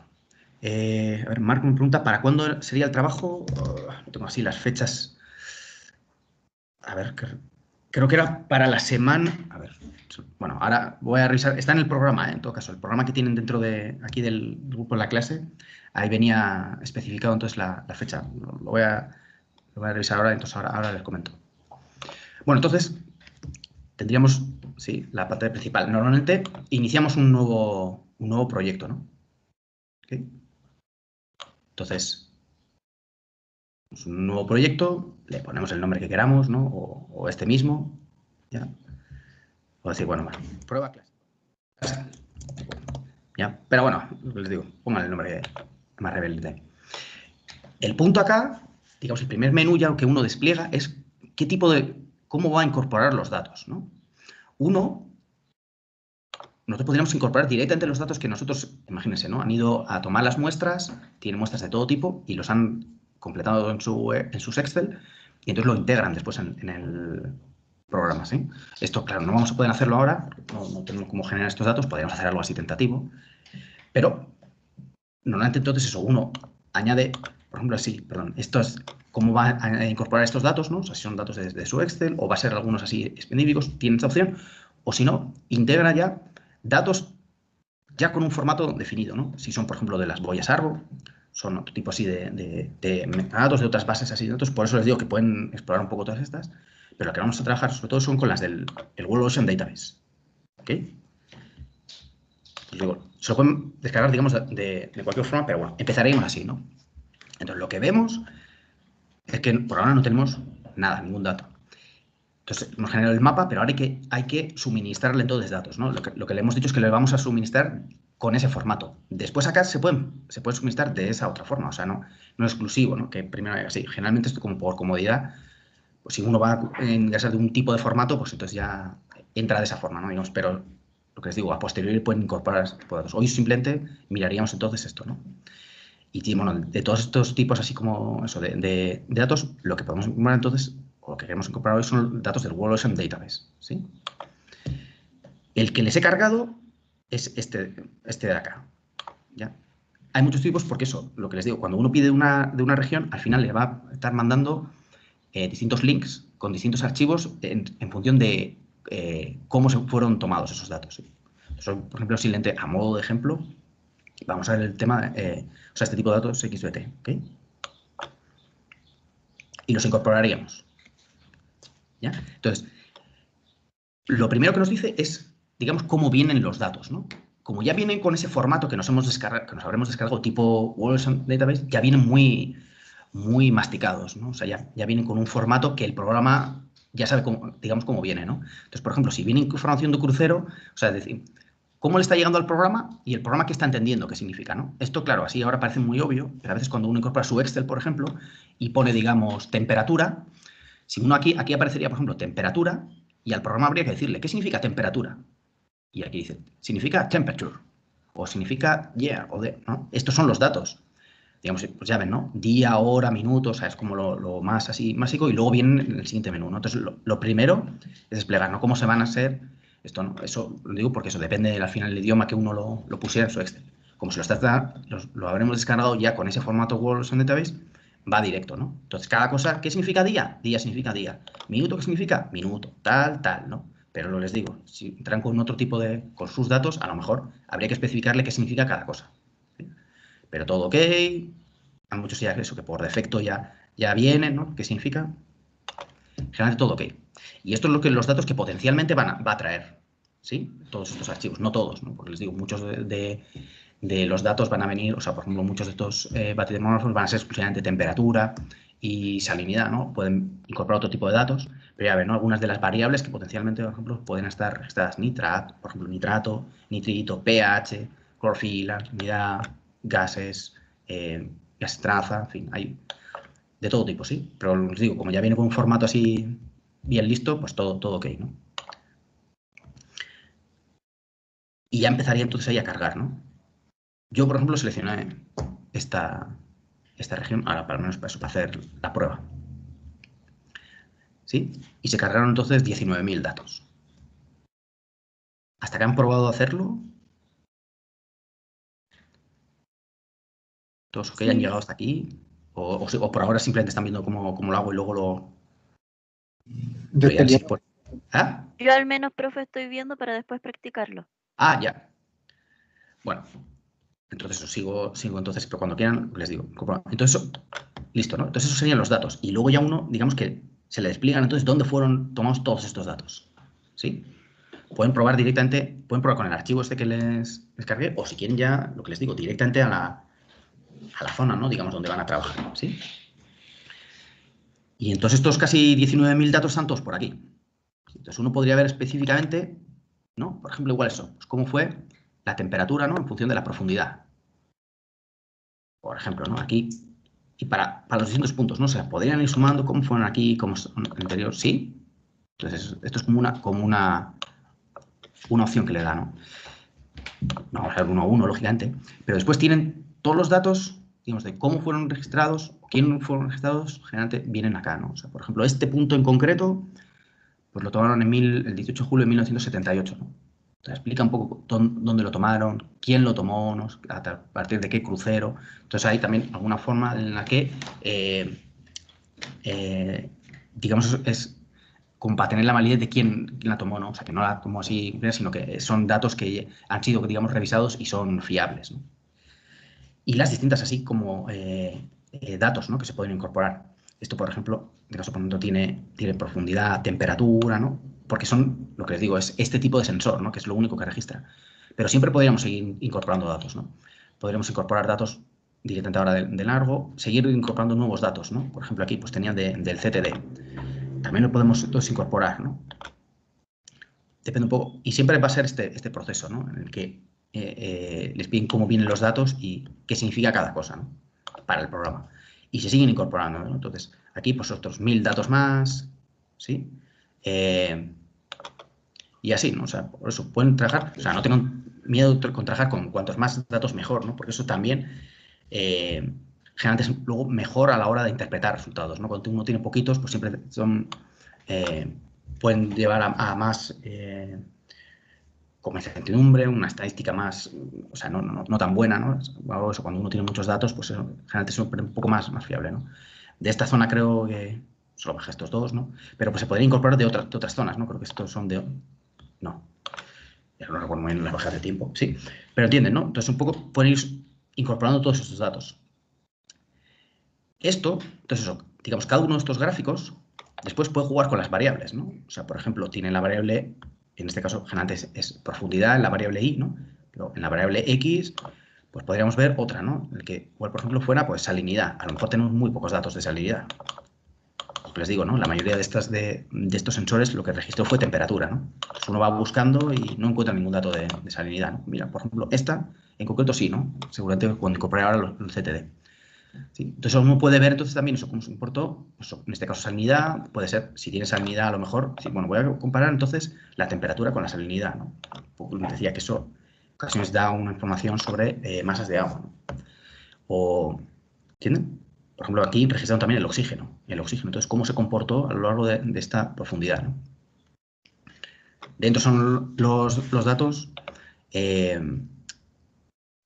A ver, Marco me pregunta, ¿para cuándo sería el trabajo? No tengo así las fechas. A ver, creo que era para la semana. A ver, bueno, ahora voy a revisar. Está en el programa, en todo caso. El programa que tienen dentro de aquí del grupo de la clase, ahí venía especificado entonces la fecha. Lo voy a revisar ahora, entonces ahora les comento. Bueno, entonces tendríamos, sí, la pantalla principal. Normalmente iniciamos un nuevo proyecto, ¿no? ¿Okay? Entonces, un nuevo proyecto, le ponemos el nombre que queramos, ¿no? O este mismo, ¿ya? O decir, bueno, prueba clase. ¿Ya? Pero bueno, les digo, pongan el nombre más rebelde. El punto acá, digamos, el primer menú ya que uno despliega es cómo va a incorporar los datos, ¿no? Nosotros podríamos incorporar directamente los datos que nosotros, imagínense, ¿no? Han ido a tomar las muestras, tienen muestras de todo tipo y los han completado en sus Excel y entonces lo integran después en el programa, ¿sí? Esto, claro, no vamos a poder hacerlo ahora, no tenemos cómo generar estos datos, podríamos hacer algo así tentativo, pero normalmente entonces eso, uno añade, por ejemplo, así, perdón, esto es cómo va a incorporar estos datos, ¿no? O sea, si son datos de su Excel o va a ser algunos así específicos, tiene esta opción, o si no, integra ya datos ya con un formato definido, ¿no? Si son, por ejemplo, de las boyas Argo, son otro tipo así de datos de otras bases así de datos, por eso les digo que pueden explorar un poco todas estas, pero lo que vamos a trabajar sobre todo son con las del World Ocean Database, ¿ok? Pues digo, se lo pueden descargar, digamos, de cualquier forma, pero bueno, empezaremos así, ¿no? Entonces, lo que vemos es que por ahora no tenemos nada, ningún dato. Entonces, nos genera el mapa, pero ahora hay que suministrarle entonces datos, ¿no? Lo que le hemos dicho es que le vamos a suministrar con ese formato. Después acá se puede suministrar de esa otra forma, o sea, no exclusivo, ¿no? Que primero así. Generalmente esto como por comodidad, pues si uno va a ingresar de un tipo de formato, pues entonces ya entra de esa forma, ¿no? Digamos, pero lo que les digo, a posteriori pueden incorporar este tipo de datos. Hoy simplemente miraríamos entonces esto, ¿no? Y bueno, de todos estos tipos, así como eso, de datos, lo que podemos incorporar entonces, o lo que queremos incorporar hoy son datos del World Ocean Database, ¿sí? El que les he cargado es este de acá, ¿ya? Hay muchos tipos porque eso, lo que les digo, cuando uno pide de una región, al final le va a estar mandando distintos links con distintos archivos en función de cómo se fueron tomados esos datos, ¿sí? Entonces, por ejemplo, simplemente a modo de ejemplo, vamos a ver el tema, o sea, este tipo de datos XBT, ¿ok? Y los incorporaríamos, ¿ya? Entonces, lo primero que nos dice es, digamos, cómo vienen los datos, ¿no? Como ya vienen con ese formato que nos habremos descargado tipo World Ocean Database, ya vienen muy masticados, ¿no? O sea, ya vienen con un formato que el programa ya sabe cómo, digamos, cómo viene, ¿no? Entonces, por ejemplo, si viene información de crucero, o sea, es decir, cómo le está llegando al programa y el programa qué está entendiendo qué significa, ¿no? Esto, claro, así ahora parece muy obvio, pero a veces cuando uno incorpora su Excel, por ejemplo, y pone, digamos, temperatura, si uno aquí aparecería, por ejemplo, temperatura, y al programa habría que decirle, ¿qué significa temperatura? Y aquí dice, significa temperature, o significa year, o de, ¿no? Estos son los datos. Digamos, pues ya ven, ¿no? Día, hora, minuto, o sea, es como lo más así básico, y luego viene en el siguiente menú, ¿no? Entonces, lo primero es desplegar, ¿no? Cómo se van a ser esto, ¿no? Eso lo digo porque eso depende al final del idioma que uno lo pusiera en su Excel. Como si lo habremos descargado ya con ese formato World Ocean Database, va directo, ¿no? Entonces, cada cosa, ¿qué significa día? Día significa día. Minuto, ¿qué significa? Minuto. Tal, ¿no? Pero lo les digo, si entran con otro tipo con sus datos, a lo mejor habría que especificarle qué significa cada cosa, ¿sí? Pero todo ok, hay muchos ya eso que por defecto ya vienen, ¿no? ¿Qué significa? Generalmente todo ok. Y esto es lo que los datos que potencialmente va a traer, ¿sí? Todos estos archivos, no todos, ¿no? Porque les digo, muchos de los datos van a venir, o sea, por ejemplo, muchos de estos batidemógrafos van a ser exclusivamente temperatura y salinidad, ¿no? Pueden incorporar otro tipo de datos, pero ya ven, ¿no? Algunas de las variables que potencialmente, por ejemplo, pueden estar registradas por ejemplo, nitrato, nitrito, pH, clorofila, humedad, gases, gas traza, en fin, hay de todo tipo, sí. Pero les digo, como ya viene con un formato así bien listo, pues todo ok, ¿no? Y ya empezaría entonces ahí a cargar, ¿no? Yo, por ejemplo, seleccioné esta región, ahora para menos para hacer la prueba. ¿Sí? Y se cargaron entonces 19.000 datos. ¿Hasta que han probado hacerlo? ¿Todos ok? Sí. ¿Han llegado hasta aquí? ¿O por ahora simplemente están viendo cómo lo hago y luego lo... Yo voy a ver si estaría, ¿Ah? Yo al menos, profe, estoy viendo para después practicarlo. Ah, ya. Bueno, entonces sigo entonces, pero cuando quieran les digo. Entonces eso, listo, ¿no? Entonces esos serían los datos. Y luego ya uno, digamos que se le explican entonces dónde fueron tomados todos estos datos. ¿Sí? Pueden probar directamente, pueden probar con el archivo este que les descargué, o si quieren ya, lo que les digo, directamente a la zona, ¿no? Digamos, donde van a trabajar, ¿sí? Y entonces estos casi 19.000 datos están todos por aquí. Entonces uno podría ver específicamente, ¿no? Por ejemplo, igual eso, pues cómo fue la temperatura, ¿no? En función de la profundidad. Por ejemplo, ¿no? Aquí, y para los distintos puntos, ¿no? O sea, podrían ir sumando cómo fueron aquí, cómo en el anterior, ¿sí? Entonces, esto es como una opción que le da, ¿no? No vamos a ver uno a uno, lógicamente, pero después tienen todos los datos, digamos, de cómo fueron registrados, o quién fueron registrados, generalmente vienen acá, ¿no? O sea, por ejemplo, este punto en concreto, pues lo tomaron el 18 de julio de 1978, ¿no? Entonces, explica un poco dónde lo tomaron, quién lo tomó, ¿no? A partir de qué crucero. Entonces, hay también alguna forma en la que, digamos, es como para tener la validez de quién la tomó, ¿no? O sea, que no la tomó así, sino que son datos que han sido, digamos, revisados y son fiables, ¿no? Y las distintas así como datos, ¿no? Que se pueden incorporar. Esto, por ejemplo, de caso por ejemplo, tiene profundidad, temperatura, ¿no? Porque son, lo que les digo, es este tipo de sensor, ¿no? Que es lo único que registra. Pero siempre podríamos seguir incorporando datos, ¿no? Podríamos incorporar datos directamente ahora de largo, seguir incorporando nuevos datos, ¿no? Por ejemplo, aquí pues tenían del CTD. También lo podemos entonces incorporar, ¿no? Depende un poco. Y siempre va a ser este proceso, ¿no? En el que les piden cómo vienen los datos y qué significa cada cosa, ¿no? Para el programa. Y se siguen incorporando, ¿no? Entonces, aquí pues otros 1.000 datos más, ¿sí? Y así, ¿no? O sea, por eso pueden trabajar, o sea, no tengan miedo con trabajar con cuantos más datos mejor, ¿no? Porque eso también generalmente es luego mejor a la hora de interpretar resultados, ¿no? Cuando uno tiene poquitos, pues siempre son, pueden llevar a más como incertidumbre, una estadística más, o sea, no tan buena, ¿no? Eso, cuando uno tiene muchos datos, pues eso, generalmente es un poco más fiable, ¿no? De esta zona creo que solo bajé estos dos, ¿no? Pero pues se podría incorporar de otras zonas, ¿no? Creo que estos son de... No, ya no recuerdo muy bien las bajas de tiempo, sí. Pero entienden, ¿no? Entonces un poco pueden ir incorporando todos estos datos. Esto, entonces eso, digamos, cada uno de estos gráficos después puede jugar con las variables, ¿no? O sea, por ejemplo, tiene la variable, en este caso generalmente es profundidad en la variable y, ¿no? Pero en la variable x, pues podríamos ver otra, ¿no? El que, igual, por ejemplo, fuera pues salinidad. A lo mejor tenemos muy pocos datos de salinidad. Pues les digo, ¿no? La mayoría de estos sensores lo que registró fue temperatura, ¿no? Pues uno va buscando y no encuentra ningún dato de salinidad, ¿no? Mira, por ejemplo, esta en concreto sí, ¿no? Seguramente cuando incorpore ahora el CTD. ¿Sí? Entonces uno puede ver entonces también eso, cómo se importó, eso, en este caso salinidad, puede ser, si tiene salinidad a lo mejor, sí, bueno, voy a comparar entonces la temperatura con la salinidad, ¿no? Me decía que eso en ocasiones da una información sobre masas de agua, ¿no? O, ¿entienden? Por ejemplo, aquí registraron también el oxígeno, entonces cómo se comportó a lo largo de esta profundidad, ¿no? Dentro son los datos,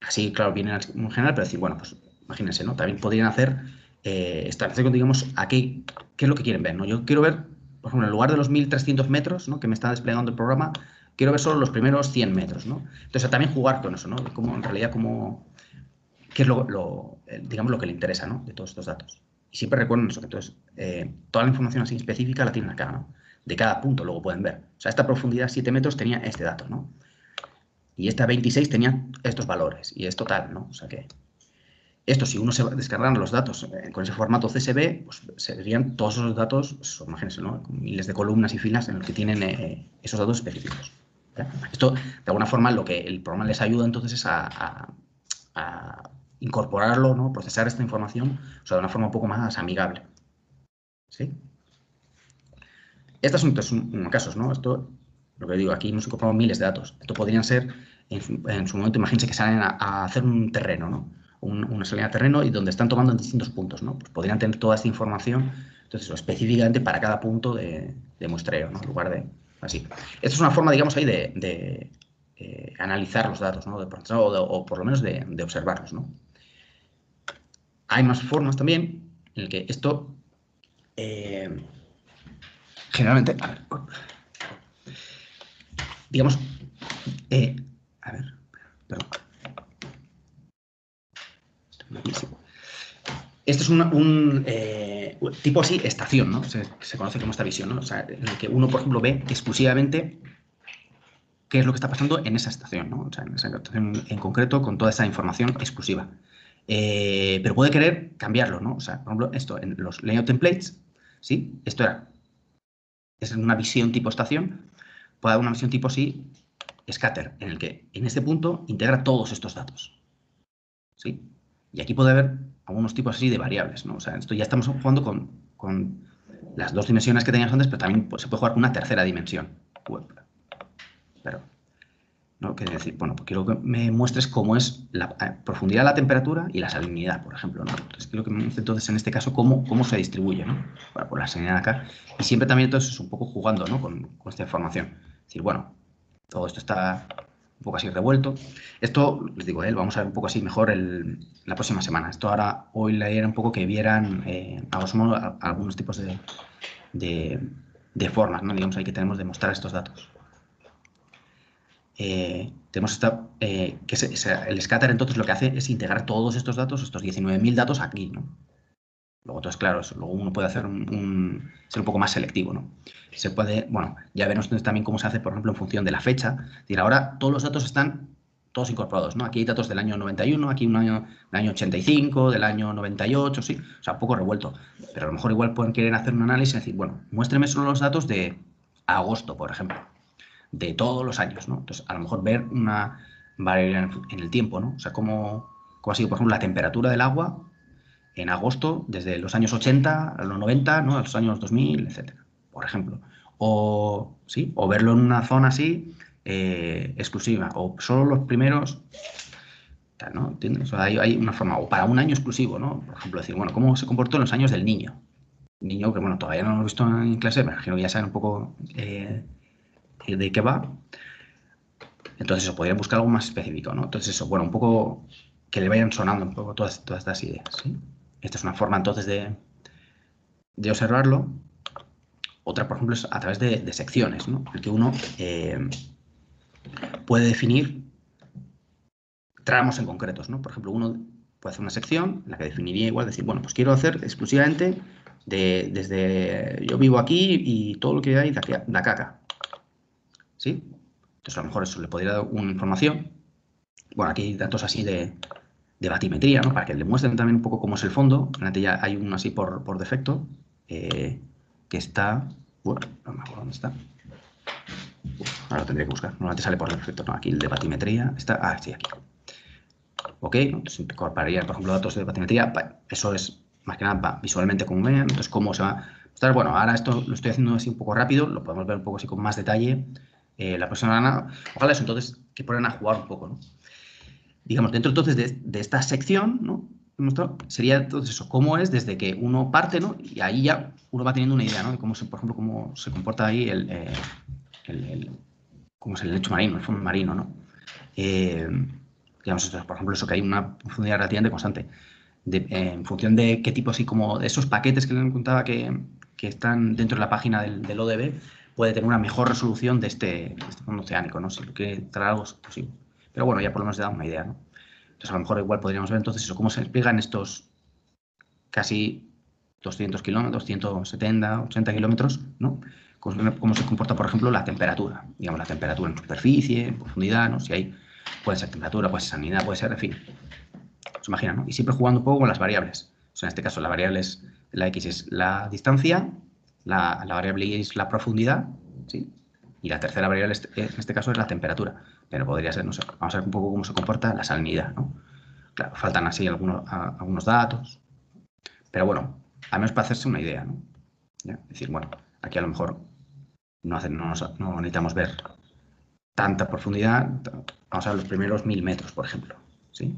así, claro, vienen en general, pero decir, bueno, pues imagínense, ¿no? También podrían hacer, establecer, digamos, qué es lo que quieren ver, ¿no? Yo quiero ver, por ejemplo, en lugar de los 1.300 metros, ¿no? Que me está desplegando el programa, quiero ver solo los primeros 100 metros, ¿no? Entonces, también jugar con eso, ¿no? Como, en realidad, qué es digamos, lo que le interesa, ¿no? De todos estos datos. Y siempre recuerden eso, que entonces, toda la información así específica la tienen acá, ¿no? De cada punto luego pueden ver. O sea, esta profundidad 7 metros tenía este dato, ¿no? Y esta 26 tenía estos valores, y es total, ¿no? O sea que esto, si uno se descargaran los datos con ese formato CSV, pues serían todos esos datos, pues, imagínense, ¿no? Con miles de columnas y filas en los que tienen esos datos específicos. ¿Ya? Esto, de alguna forma, lo que el programa les ayuda entonces es a incorporarlo, ¿no? Procesar esta información, o sea, de una forma un poco más amigable. ¿Sí? Estos son casos, ¿no? Esto, lo que digo, aquí hemos incorporado miles de datos. Esto podrían ser, en su momento, imagínense que salen a hacer un terreno, ¿no? Una salida de terreno y donde están tomando en distintos puntos, ¿no? Pues podrían tener toda esta información, entonces, específicamente para cada punto de muestreo, ¿no? En lugar de así. Esto es una forma, digamos, ahí de analizar los datos, ¿no? De procesar o por lo menos de observarlos, ¿no? Hay más formas también en el que esto generalmente, a ver, digamos, a ver, perdón. Esto es un tipo así, estación, ¿no? Se conoce como esta visión, ¿no? O sea, en el que uno, por ejemplo, ve exclusivamente qué es lo que está pasando en esa estación, ¿no? O sea, en esa estación en concreto, con toda esa información exclusiva. Pero puede querer cambiarlo, ¿no? O sea, por ejemplo, esto en los layout templates, ¿sí? Esto es una visión tipo estación, puede haber una visión tipo sí, scatter, en el que en este punto integra todos estos datos, ¿sí? Y aquí puede haber algunos tipos así de variables, ¿no? O sea, esto ya estamos jugando con las dos dimensiones que teníamos antes, pero también se puede jugar con una tercera dimensión. Pero, ¿no? Quiere decir, bueno, pues quiero que me muestres cómo es la profundidad de la temperatura y la salinidad, por ejemplo, ¿no? Entonces, quiero que me muestre entonces, en este caso, cómo se distribuye, ¿no? Bueno, pues la salinidad acá. Y siempre también entonces es un poco jugando, ¿no? Con esta información. Es decir, bueno, todo esto está un poco así revuelto. Esto, les digo, vamos a ver un poco así mejor la próxima semana. Esto ahora, hoy la idea era un poco que vieran algunos tipos de formas, ¿no? Digamos, ahí que tenemos de mostrar estos datos. Tenemos el scatter, entonces lo que hace es integrar todos estos datos, estos 19.000 datos aquí, ¿no? Luego, entonces, claro, luego uno puede hacer ser un poco más selectivo, ¿no? Se puede, bueno, ya veremos también cómo se hace, por ejemplo, en función de la fecha. Es decir, ahora todos los datos están todos incorporados, ¿no? Aquí hay datos del año 91, aquí del año 85, del año 98, sí, o sea, un poco revuelto. Pero a lo mejor igual pueden querer hacer un análisis y decir, bueno, muéstreme solo los datos de agosto, por ejemplo, de todos los años, ¿no? Entonces, a lo mejor ver una variabilidad en el tiempo, ¿no? O sea, cómo ha sido, por ejemplo, la temperatura del agua en agosto, desde los años 80 a los 90, ¿no? A los años 2000, etc. por ejemplo. O, ¿sí? O verlo en una zona así exclusiva, o solo los primeros, ¿no? ¿Entiendes? O sea, hay una forma, o para un año exclusivo, ¿no? Por ejemplo, decir, bueno, ¿cómo se comportó en los años del niño? Niño que, bueno, todavía no lo hemos visto en clase, me imagino que ya saben un poco de qué va. Entonces, eso, podrían buscar algo más específico, ¿no? Entonces, eso, bueno, un poco que le vayan sonando un poco todas estas ideas, ¿sí? Esta es una forma, entonces, de observarlo. Otra, por ejemplo, es a través de secciones, ¿no? El que uno puede definir tramos en concretos, ¿no? Por ejemplo, uno puede hacer una sección en la que definiría igual, decir, bueno, pues quiero hacer exclusivamente desde yo vivo aquí y todo lo que hay de acá, ¿sí? Entonces, a lo mejor eso le podría dar una información. Bueno, aquí hay datos así de batimetría, ¿no? Para que le muestren también un poco cómo es el fondo. Fíjate, ya hay uno así por defecto, que está... Bueno, no me acuerdo dónde está. Ahora lo tendría que buscar. Normalmente sale por defecto, ¿no? Aquí el de batimetría está... Ah, sí, aquí. Ok, ¿no? Entonces incorporaría, por ejemplo, datos de batimetría. Eso es, más que nada, visualmente como vean. Entonces, cómo se va a mostrar. Bueno, ahora esto lo estoy haciendo así un poco rápido. Lo podemos ver un poco así con más detalle. La próxima semana. Ojalá eso, entonces, que ponen a jugar un poco, ¿no? Digamos, dentro entonces de esta sección, ¿no? Sería entonces eso, cómo es desde que uno parte, ¿no? Y ahí ya uno va teniendo una idea, ¿no? De cómo por ejemplo, cómo se comporta ahí cómo es el lecho marino, el fondo marino, ¿no? Digamos, por ejemplo, eso que hay una profundidad relativamente constante. En función de qué tipo, así como de esos paquetes que les contaba que están dentro de la página del ODB, puede tener una mejor resolución de este fondo oceánico, ¿no? Si lo quiere traer algo posible. Pero bueno, ya por lo menos te da una idea, ¿no? Entonces, a lo mejor igual podríamos ver entonces eso, cómo se despliegan estos casi 200 kilómetros, 170, 80 kilómetros, ¿no? Cómo se comporta, por ejemplo, la temperatura. Digamos, la temperatura en superficie, en profundidad, ¿no? Si hay, puede ser temperatura, puede ser salinidad, puede ser, en fin. Se imagina, ¿no? Y siempre jugando un poco con las variables. O sea, en este caso, la variable es, la X es la distancia, la variable Y es la profundidad, ¿sí? Y la tercera variable en este caso es la temperatura. Pero podría ser, no sé, vamos a ver un poco cómo se comporta la salinidad, ¿no? Claro, faltan así algunos datos. Pero bueno, al menos para hacerse una idea, ¿no? ¿Ya? Es decir, bueno, aquí a lo mejor no necesitamos ver tanta profundidad. Vamos a ver los primeros 1000 metros, por ejemplo, ¿sí?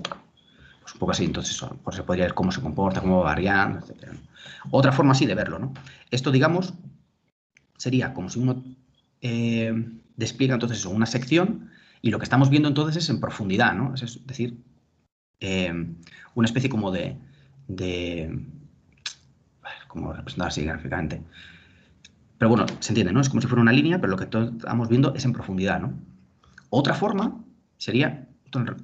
Pues un poco así, entonces eso, pues se podría ver cómo se comporta, cómo va variando, etc. Otra forma así de verlo, ¿no? Esto, digamos, sería como si uno despliega entonces eso, una sección y lo que estamos viendo entonces es en profundidad, ¿no? Es decir, una especie como de como representar así gráficamente. Pero bueno, se entiende, ¿no? Es como si fuera una línea, pero lo que todos estamos viendo es en profundidad, ¿no? Otra forma sería,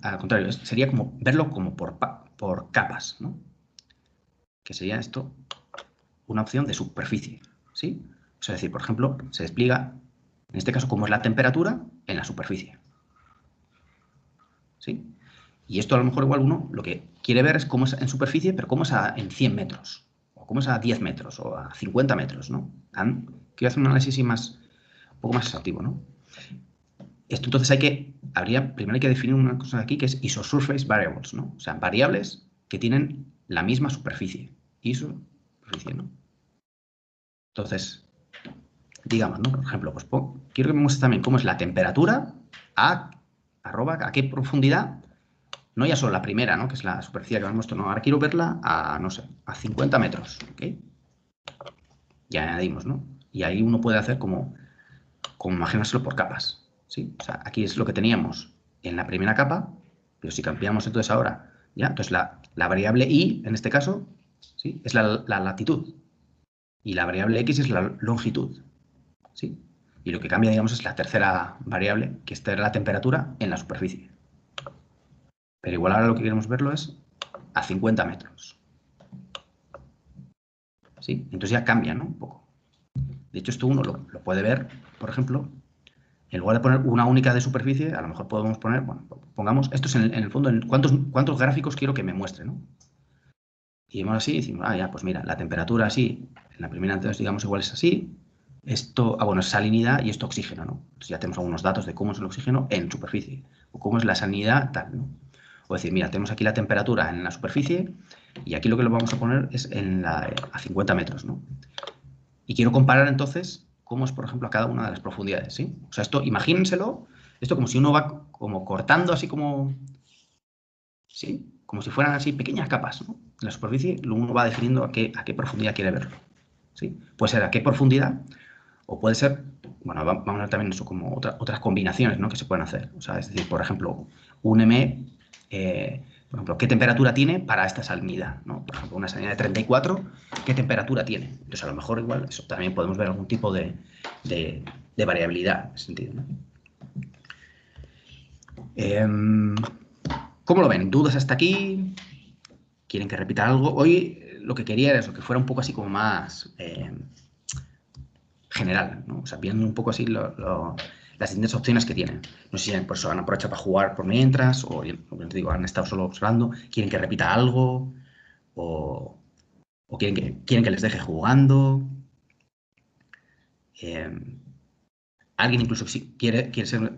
al contrario, sería como verlo como por capas, ¿no? Que sería esto una opción de superficie, ¿sí? O sea, es decir, por ejemplo, se despliega, en este caso, cómo es la temperatura en la superficie, ¿sí? Y esto a lo mejor igual uno lo que quiere ver es cómo es en superficie, pero cómo es en 100 metros, o cómo es a 10 metros, o a 50 metros, ¿no? Quiero hacer un análisis un poco más exhaustivo, ¿no? Esto entonces primero hay que definir una cosa aquí que es isosurface variables, ¿no? O sea, variables que tienen la misma superficie. Isosurface, ¿no? Entonces, digamos, ¿no? Por ejemplo, pues quiero que me muestre también cómo es la temperatura a qué profundidad, no ya solo la primera, ¿no? Que es la superficie que me muestro, no, ahora quiero verla a, no sé, a 50 metros, ¿ok? Ya añadimos, ¿no? Y ahí uno puede hacer como imaginárselo por capas, ¿sí? O sea, aquí es lo que teníamos en la primera capa, pero si cambiamos entonces ahora, ¿ya? Entonces la variable y, en este caso, ¿sí? Es la latitud y la variable x es la longitud, ¿sí? Y lo que cambia, digamos, es la tercera variable, que es la temperatura en la superficie. Pero igual ahora lo que queremos verlo es a 50 metros. ¿Sí? Entonces ya cambia, ¿no? Un poco. De hecho, esto uno lo puede ver, por ejemplo, en lugar de poner una única de superficie, a lo mejor podemos poner, bueno, pongamos, esto es en el fondo, ¿cuántos gráficos quiero que me muestre, ¿no? Y vemos así, y decimos, ya, pues mira, la temperatura así, en la primera, entonces, digamos, igual es así, esto, bueno, es salinidad y esto oxígeno, ¿no? Entonces ya tenemos algunos datos de cómo es el oxígeno en superficie, o cómo es la salinidad, tal, ¿no? O decir, mira, tenemos aquí la temperatura en la superficie y aquí lo que lo vamos a poner es a 50 metros, ¿no? Y quiero comparar entonces cómo es, por ejemplo, a cada una de las profundidades, ¿sí? O sea, esto, imagínenselo, esto como si uno va como cortando así como, ¿sí? Como si fueran así pequeñas capas, ¿no? En la superficie uno va definiendo a qué profundidad quiere verlo, ¿sí? Puede ser a qué profundidad o puede ser, bueno, vamos a ver también eso como otras combinaciones, ¿no? Que se pueden hacer. O sea, es decir, por ejemplo, un M, por ejemplo, ¿qué temperatura tiene para esta salinidad? ¿No? Por ejemplo, una salinidad de 34, ¿qué temperatura tiene? Entonces, a lo mejor igual eso también podemos ver algún tipo de variabilidad en ese sentido, ¿no? ¿Cómo lo ven? ¿Dudas hasta aquí? ¿Quieren que repita algo? Hoy lo que quería era eso, que fuera un poco así como más general, ¿no? O sea, viendo un poco así las distintas opciones que tienen. No sé si por eso han aprovechado para jugar por mientras, o como te digo, han estado solo observando, quieren que repita algo, o quieren que les deje jugando. Alguien incluso si quiere ser,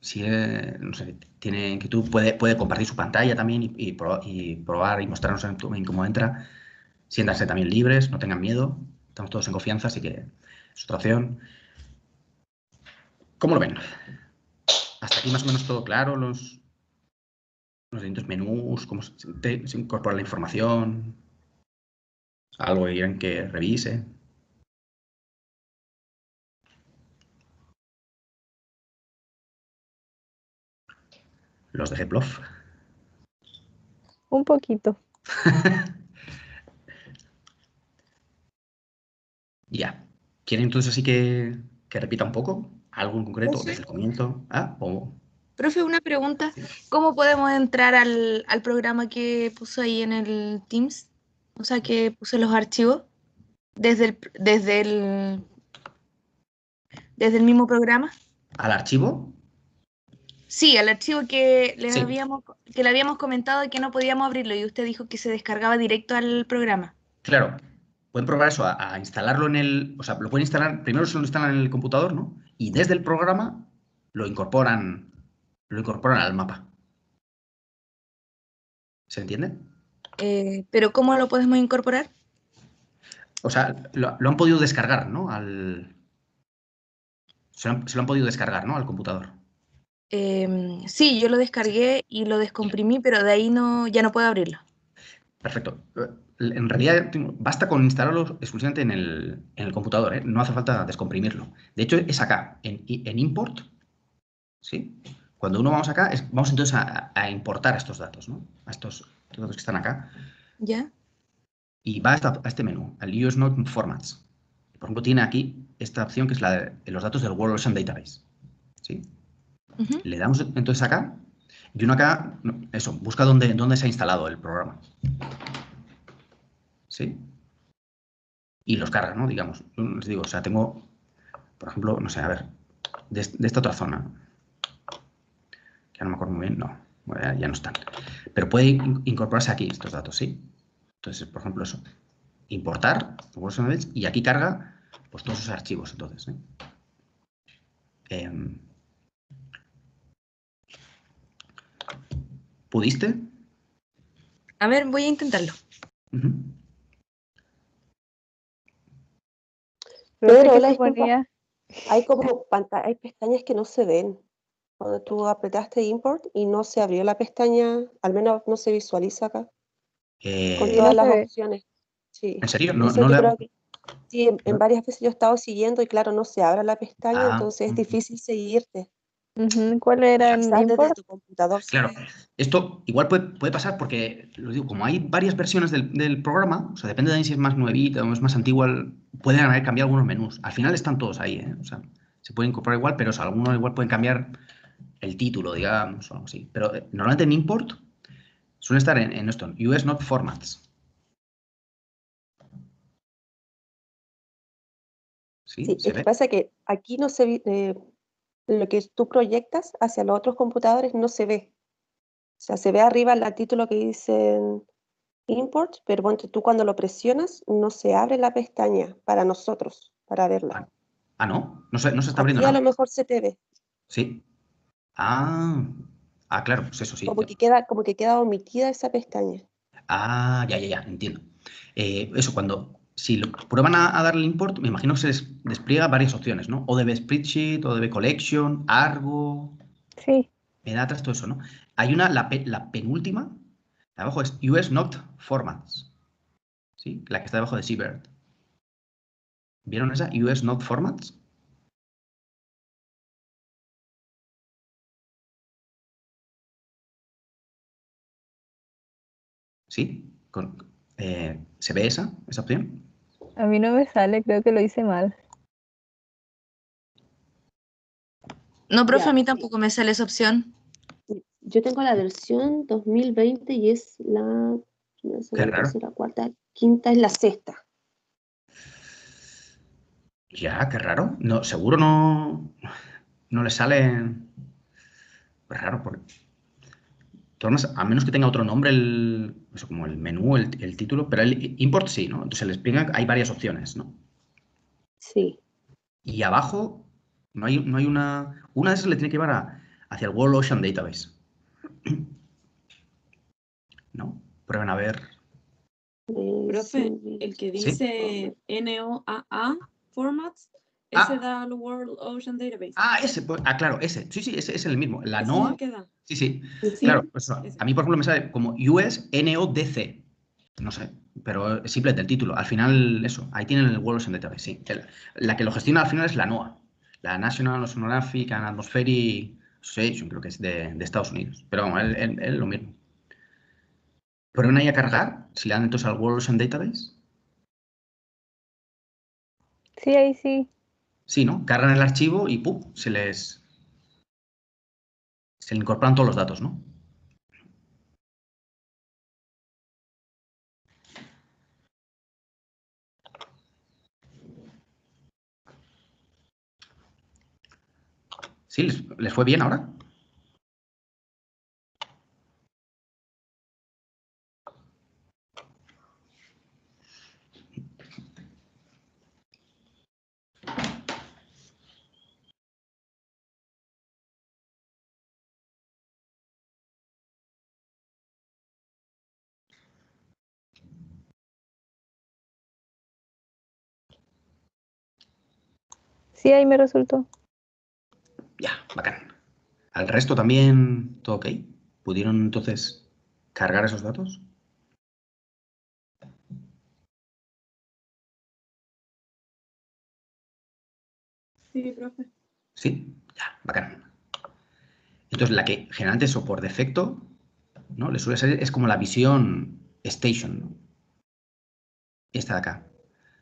si no sé, tiene inquietud, puede compartir su pantalla también y probar y mostrarnos en cómo entra. Siéntanse también libres, no tengan miedo. Estamos todos en confianza, así que es otra opción. ¿Cómo lo ven? Hasta aquí más o menos todo claro, los distintos menús, cómo se incorpora la información, algo que quieran que revise. Los de Geplof. Un poquito. Ya. ¿Quieren entonces así que repita un poco? ¿Algo en concreto Profe. desde el comienzo? Profe, una pregunta. ¿Cómo podemos entrar al programa que puso ahí en el Teams? O sea, que puse los archivos desde el mismo programa. ¿Al archivo? Sí, al archivo que Sí. le habíamos comentado y que no podíamos abrirlo y usted dijo que se descargaba directo al programa. Claro. Pueden probar eso, a instalarlo en el... O sea, lo pueden instalar... Primero se lo instalan en el computador, ¿no? Y desde el programa lo incorporan al mapa. ¿Se entiende? Pero ¿cómo lo podemos incorporar? O sea, lo han podido descargar, ¿no? Se lo han podido descargar, ¿no? Al computador. Sí, yo lo descargué y lo descomprimí, pero de ahí ya no puedo abrirlo. Perfecto. En realidad basta con instalarlo exclusivamente en el computador, ¿eh? No hace falta descomprimirlo. De hecho, es acá, en import, ¿sí? Cuando uno vamos acá, vamos entonces a importar estos datos, ¿no? A estos datos que están acá. ¿Ya? Y va a este menú, al Use Not Formats. Por ejemplo, tiene aquí esta opción que es la de los datos del World Ocean Database. ¿Sí? Ujú. Le damos entonces acá, y uno acá, eso, busca dónde se ha instalado el programa. ¿Sí? Y los carga, ¿no? Digamos, yo les digo, o sea, tengo, por ejemplo, no sé, a ver, de esta otra zona, que no me acuerdo muy bien, no, bueno, ya no están. Pero puede incorporarse aquí estos datos, ¿sí? Entonces, por ejemplo, eso, importar, y aquí carga pues todos esos archivos, entonces, ¿eh? ¿Pudiste? A ver, voy a intentarlo. Ujú. Profe, Pedro, ¿qué hola, se disculpa. ponía? Hay como hay pestañas que no se ven. Cuando tú apretaste import y no se abrió la pestaña, al menos no se visualiza acá, con Sí, todas no las se ve. opciones. Sí. ¿En serio? Entonces yo creo que sí, en varias veces yo he estado siguiendo y claro, no se abre la pestaña, entonces es difícil seguirte. Ujú, ¿cuál era en Quizás desde import? tu computador se Claro, ve. esto igual puede pasar porque, lo digo, como hay varias versiones del programa, o sea, depende de si es más nuevita o es más antigua, pueden haber cambiado algunos menús. Al final están todos ahí, ¿eh? O sea, se pueden incorporar igual, pero o sea, algunos igual pueden cambiar el título, digamos, o algo así. Pero normalmente en import suele estar en esto, US Not Formats. ¿Sí? Sí, ¿Se es que ve? pasa que aquí no se ve, lo que tú proyectas hacia los otros computadores no se ve. O sea, se ve arriba el título que dicen import, pero ponte tú cuando lo presionas no se abre la pestaña para nosotros, para verla. No, no se está A abriendo ti a lo nada. mejor se te ve, Sí. Claro, pues eso sí. como que queda omitida esa pestaña. Ya, entiendo. Eso, cuando si prueban a darle el import, me imagino que se despliega varias opciones, ¿no? ODB Spreadsheet, ODB Collection, Argo, Sí, Metadatas, todo eso, ¿no? Hay una, la penúltima, de abajo es US Not Formats, ¿sí? La que está debajo de Seabird. ¿Vieron esa? US Not Formats. ¿Sí? ¿Se ve esa opción? a mí no me sale, creo que lo hice mal. No, profe, Ya. a mí tampoco me sale esa opción. Yo tengo la versión 2020 y es la primera, Qué segunda, raro. tercera, cuarta, quinta, es la sexta. Ya, qué raro. No, seguro no le sale. Pues raro, porque. A menos que tenga otro nombre, eso como el menú, el título, pero el import sí, ¿no? Entonces el explica hay varias opciones, ¿no? Sí. Y abajo no hay una. Una de esas le tiene que llevar hacia el World Ocean Database. ¿No? Prueben a ver. Profe, el que ¿Sí? dice NOAA formats, ese da al World Ocean Database. Ese, pues, claro, ese. Sí, ese es el mismo. La Ese es NOAA. el que da. Sí. Sí, Claro, pues, ese. a mí, por ejemplo, me sale como US NODC. No sé, pero es simplemente el título. Al final, eso, ahí tienen el World Ocean Database, sí. La que lo gestiona al final es la NOAA, la National Oceanographic and Atmospheric Association, creo que es de Estados Unidos. Pero vamos, es lo mismo. ¿Prueben ahí a cargar? Si le dan entonces al World Ocean Database. Sí, ahí sí. Sí, ¿no? Cargan el archivo y ¡pum! Se le incorporan todos los datos, ¿no? ¿Sí? ¿Les fue bien ahora? Sí, ahí me resultó. Ya, bacán. ¿Al resto también todo ok? ¿Pudieron entonces cargar esos datos? Sí, profe. Sí, ya, bacán. Entonces, la que generalmente eso por defecto, ¿no? Le suele ser, es como la visión station, ¿no? Esta de acá.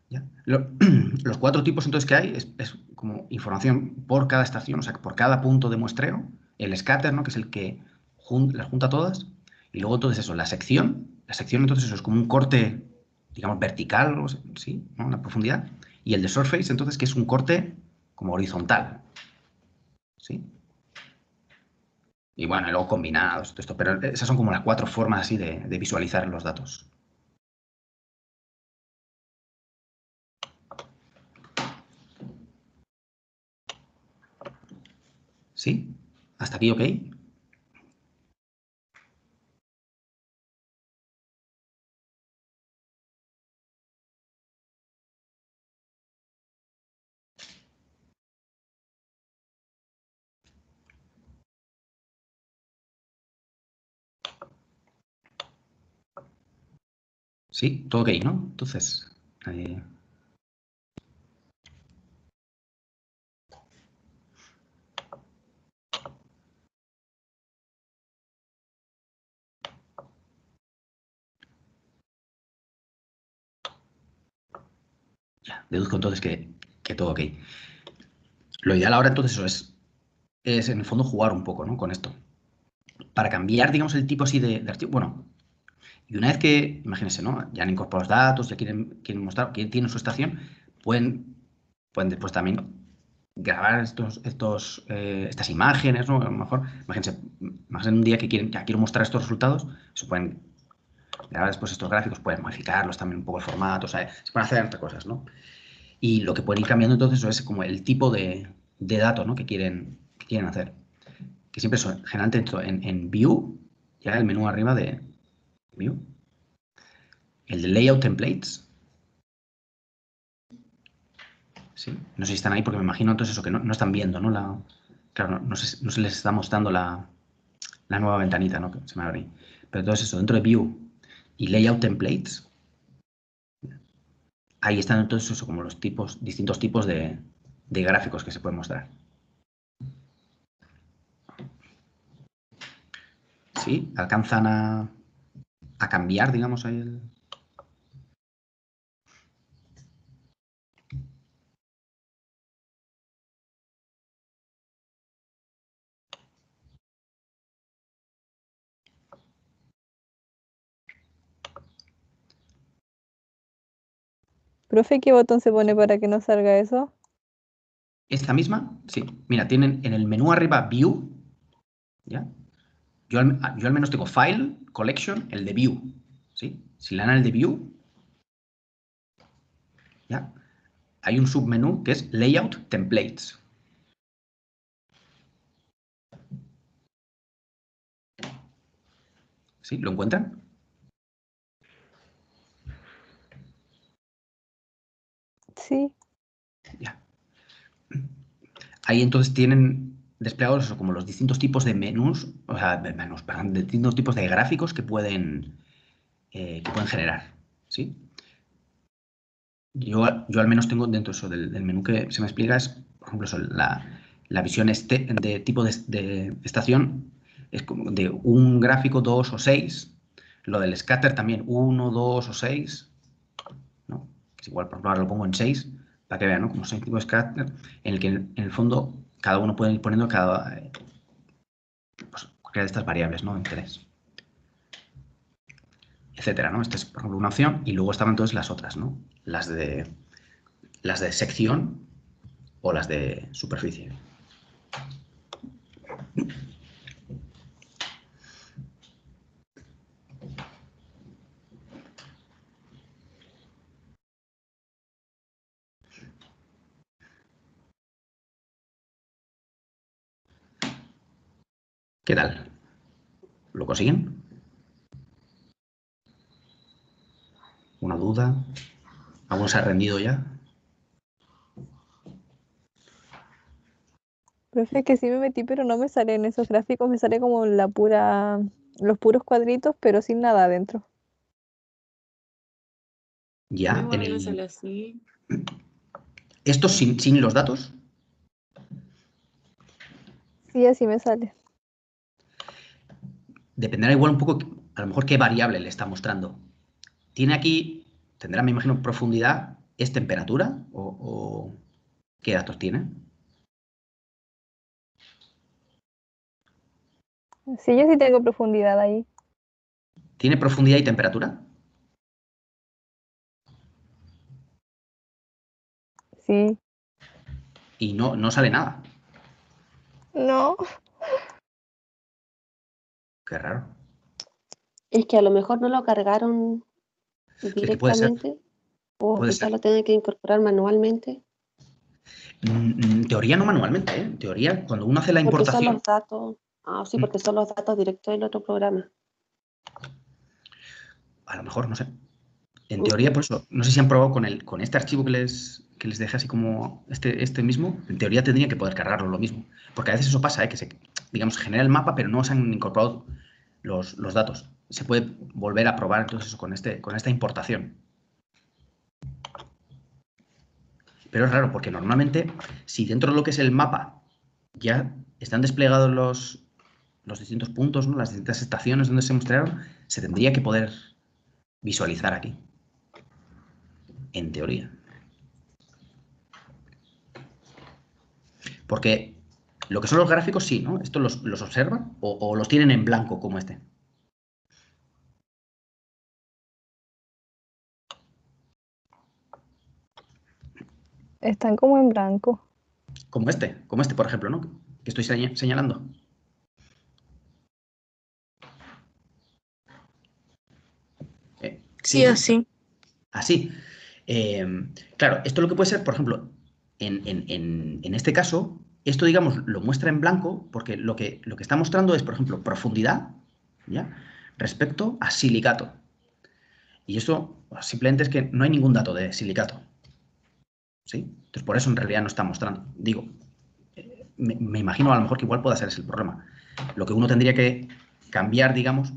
¿Ya? Los 4 tipos entonces que hay es como información por cada estación, o sea, por cada punto de muestreo, el scatter, ¿no? Que es el que las junta todas, y luego entonces eso, la sección entonces eso es como un corte, digamos, vertical, ¿sí? ¿No? La profundidad, y el de surface entonces que es un corte como horizontal, ¿sí? Y bueno, y luego combinados, todo esto, pero esas son como las 4 formas así de visualizar los datos. ¿Sí? ¿Hasta aquí ok? Sí, todo ok, ¿no? Entonces, ya, deduzco entonces que todo ok. Lo ideal ahora entonces eso es en el fondo jugar un poco, ¿no? Con esto. Para cambiar, digamos, el tipo así de archivo. Bueno, y una vez que, imagínense, ¿no? Ya han incorporado los datos, ya quieren mostrar que tienen su estación, pueden después también grabar estas imágenes, ¿no? A lo mejor, imagínense un día que ya quiero mostrar estos resultados, se pueden grabar después estos gráficos, pueden modificarlos también un poco el formato, o sea, se pueden hacer otras cosas, ¿no? Y lo que pueden ir cambiando entonces es como el tipo de datos, ¿no? que quieren hacer. Que siempre son, generalmente entro en View, ya el menú arriba de View, el de Layout Templates, ¿Sí? No sé si están ahí porque me imagino entonces eso, que no están viendo, ¿no? Claro, no se les está mostrando la nueva ventanita, ¿no? Que se me abre ahí. Pero entonces eso, dentro de View y Layout Templates, ahí están entonces eso, como los distintos tipos de gráficos que se pueden mostrar. ¿Sí? Alcanzan a cambiar, digamos, ahí el... Profe, ¿qué botón se pone para que no salga eso? Esta misma, sí. Mira, tienen en el menú arriba View, ¿ya? Yo al menos tengo File, Collection, el de View, ¿sí? Si le dan al de View, ¿ya? Hay un submenú que es Layout Templates. ¿Sí? ¿Lo encuentran? Sí. Ya. Ahí entonces tienen desplegados eso, como los distintos tipos de menús, o sea, perdón, de distintos tipos de gráficos que pueden generar, ¿sí? Yo al menos tengo dentro eso del menú que se me explica es, por ejemplo, eso, la visión de tipo de estación es como de un gráfico, 2 o 6. Lo del scatter también, 1, 2 o 6. ¿No? Es igual, por ejemplo, ahora lo pongo en 6 para que vean, ¿no? Como son tipo de scatter, en el que en el fondo cada uno puede ir poniendo pues, cualquiera de estas variables, ¿no? Interés, etcétera, ¿no? Esta es, por ejemplo, una opción y luego estaban entonces las otras, ¿no? Las de sección o las de superficie. ¿Qué tal? ¿Lo consiguen? ¿Una duda? ¿Alguno se ha rendido ya? Profe, que sí me metí, pero no me sale en esos gráficos, me sale como los puros cuadritos, pero sin nada adentro. A mí Ya, igual me sale así. ¿Esto sin los datos? Sí, así me sale. Dependerá igual un poco, a lo mejor, qué variable le está mostrando. Tiene aquí, tendrá, me imagino, profundidad, ¿es temperatura o qué datos tiene? Sí, yo sí tengo profundidad ahí. ¿Tiene profundidad y temperatura? Sí. Y no sale nada. No. Qué raro. Es que a lo mejor no lo cargaron Es que puede ser, directamente o puede quizás ser. lo tienen que incorporar manualmente, En teoría no manualmente, ¿eh? En teoría, cuando uno hace la porque son importación... los datos, sí, porque son los datos directos del otro programa. A lo mejor, no sé. En teoría, por eso, no sé si han probado con este archivo que les dejé así como este mismo, en teoría tendría que poder cargarlo lo mismo. Porque a veces eso pasa, que digamos, genera el mapa, pero no se han incorporado los datos. Se puede volver a probar entonces eso con esta importación. Pero es raro, porque normalmente, si dentro de lo que es el mapa ya están desplegados los distintos puntos, ¿no? Las distintas estaciones donde se mostraron, se tendría que poder visualizar aquí. En teoría. Porque lo que son los gráficos, sí, ¿no? ¿Esto los observan o los tienen en blanco como este? Están como en blanco. Como este, por ejemplo, ¿no? Que estoy señalando. Sí, Sí o ¿no? sí. Así. Claro, esto lo que puede ser, por ejemplo, en este caso, esto, digamos, lo muestra en blanco porque lo que está mostrando es, por ejemplo, profundidad, ¿ya? Respecto a silicato. Y esto simplemente es que no hay ningún dato de silicato. ¿sí? Entonces, por eso en realidad no está mostrando. Digo, me imagino a lo mejor que igual pueda ser ese el problema. Lo que uno tendría que cambiar, digamos,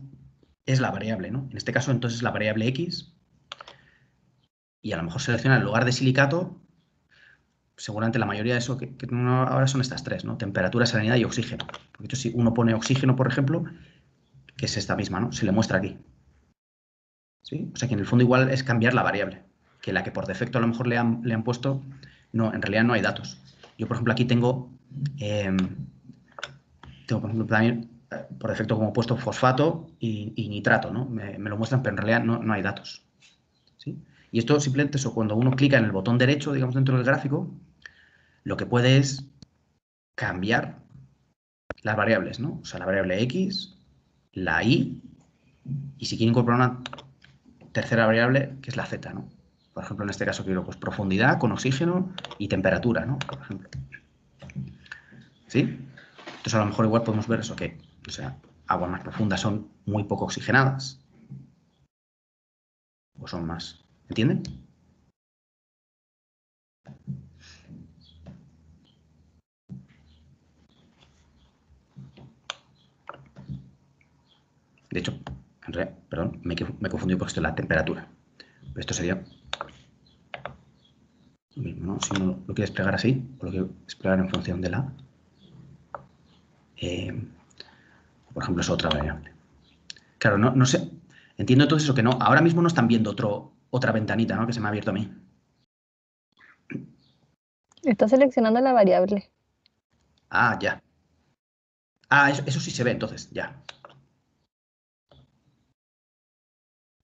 es la variable, ¿no? En este caso, entonces, la variable X, y a lo mejor selecciona en lugar de silicato, seguramente la mayoría de eso que ahora son estas tres, ¿no? Temperatura, salinidad y oxígeno. Porque esto, si uno pone oxígeno, por ejemplo, que es esta misma, ¿no? Se le muestra aquí. ¿Sí? O sea que en el fondo igual es cambiar la variable, que la que por defecto a lo mejor le han puesto, no, en realidad no hay datos. Yo, por ejemplo, aquí tengo por ejemplo, también por defecto como he puesto fosfato y nitrato, ¿no? Me lo muestran, pero en realidad no hay datos. ¿Sí? Y esto simplemente eso, cuando uno clica en el botón derecho, digamos, dentro del gráfico, lo que puede es cambiar las variables, ¿no? O sea, la variable X, la Y, y si quiere incorporar una tercera variable, que es la Z, ¿no? Por ejemplo, en este caso quiero pues profundidad con oxígeno y temperatura, ¿no? Por ejemplo. ¿Sí? Entonces a lo mejor igual podemos ver eso, que, o sea, aguas más profundas son muy poco oxigenadas. O son más. ¿Entienden? De hecho, en realidad, perdón, me he confundido porque esto es la temperatura. Pero esto sería lo mismo, ¿no? Si uno lo quiere desplegar así, o lo quiere desplegar en función de la... por ejemplo, es otra variable. Claro, no sé. Entiendo todo eso que no. Ahora mismo no están viendo otra ventanita, ¿no? Que se me ha abierto a mí. Está seleccionando la variable. Ah, ya. Ah, eso sí se ve entonces, ya.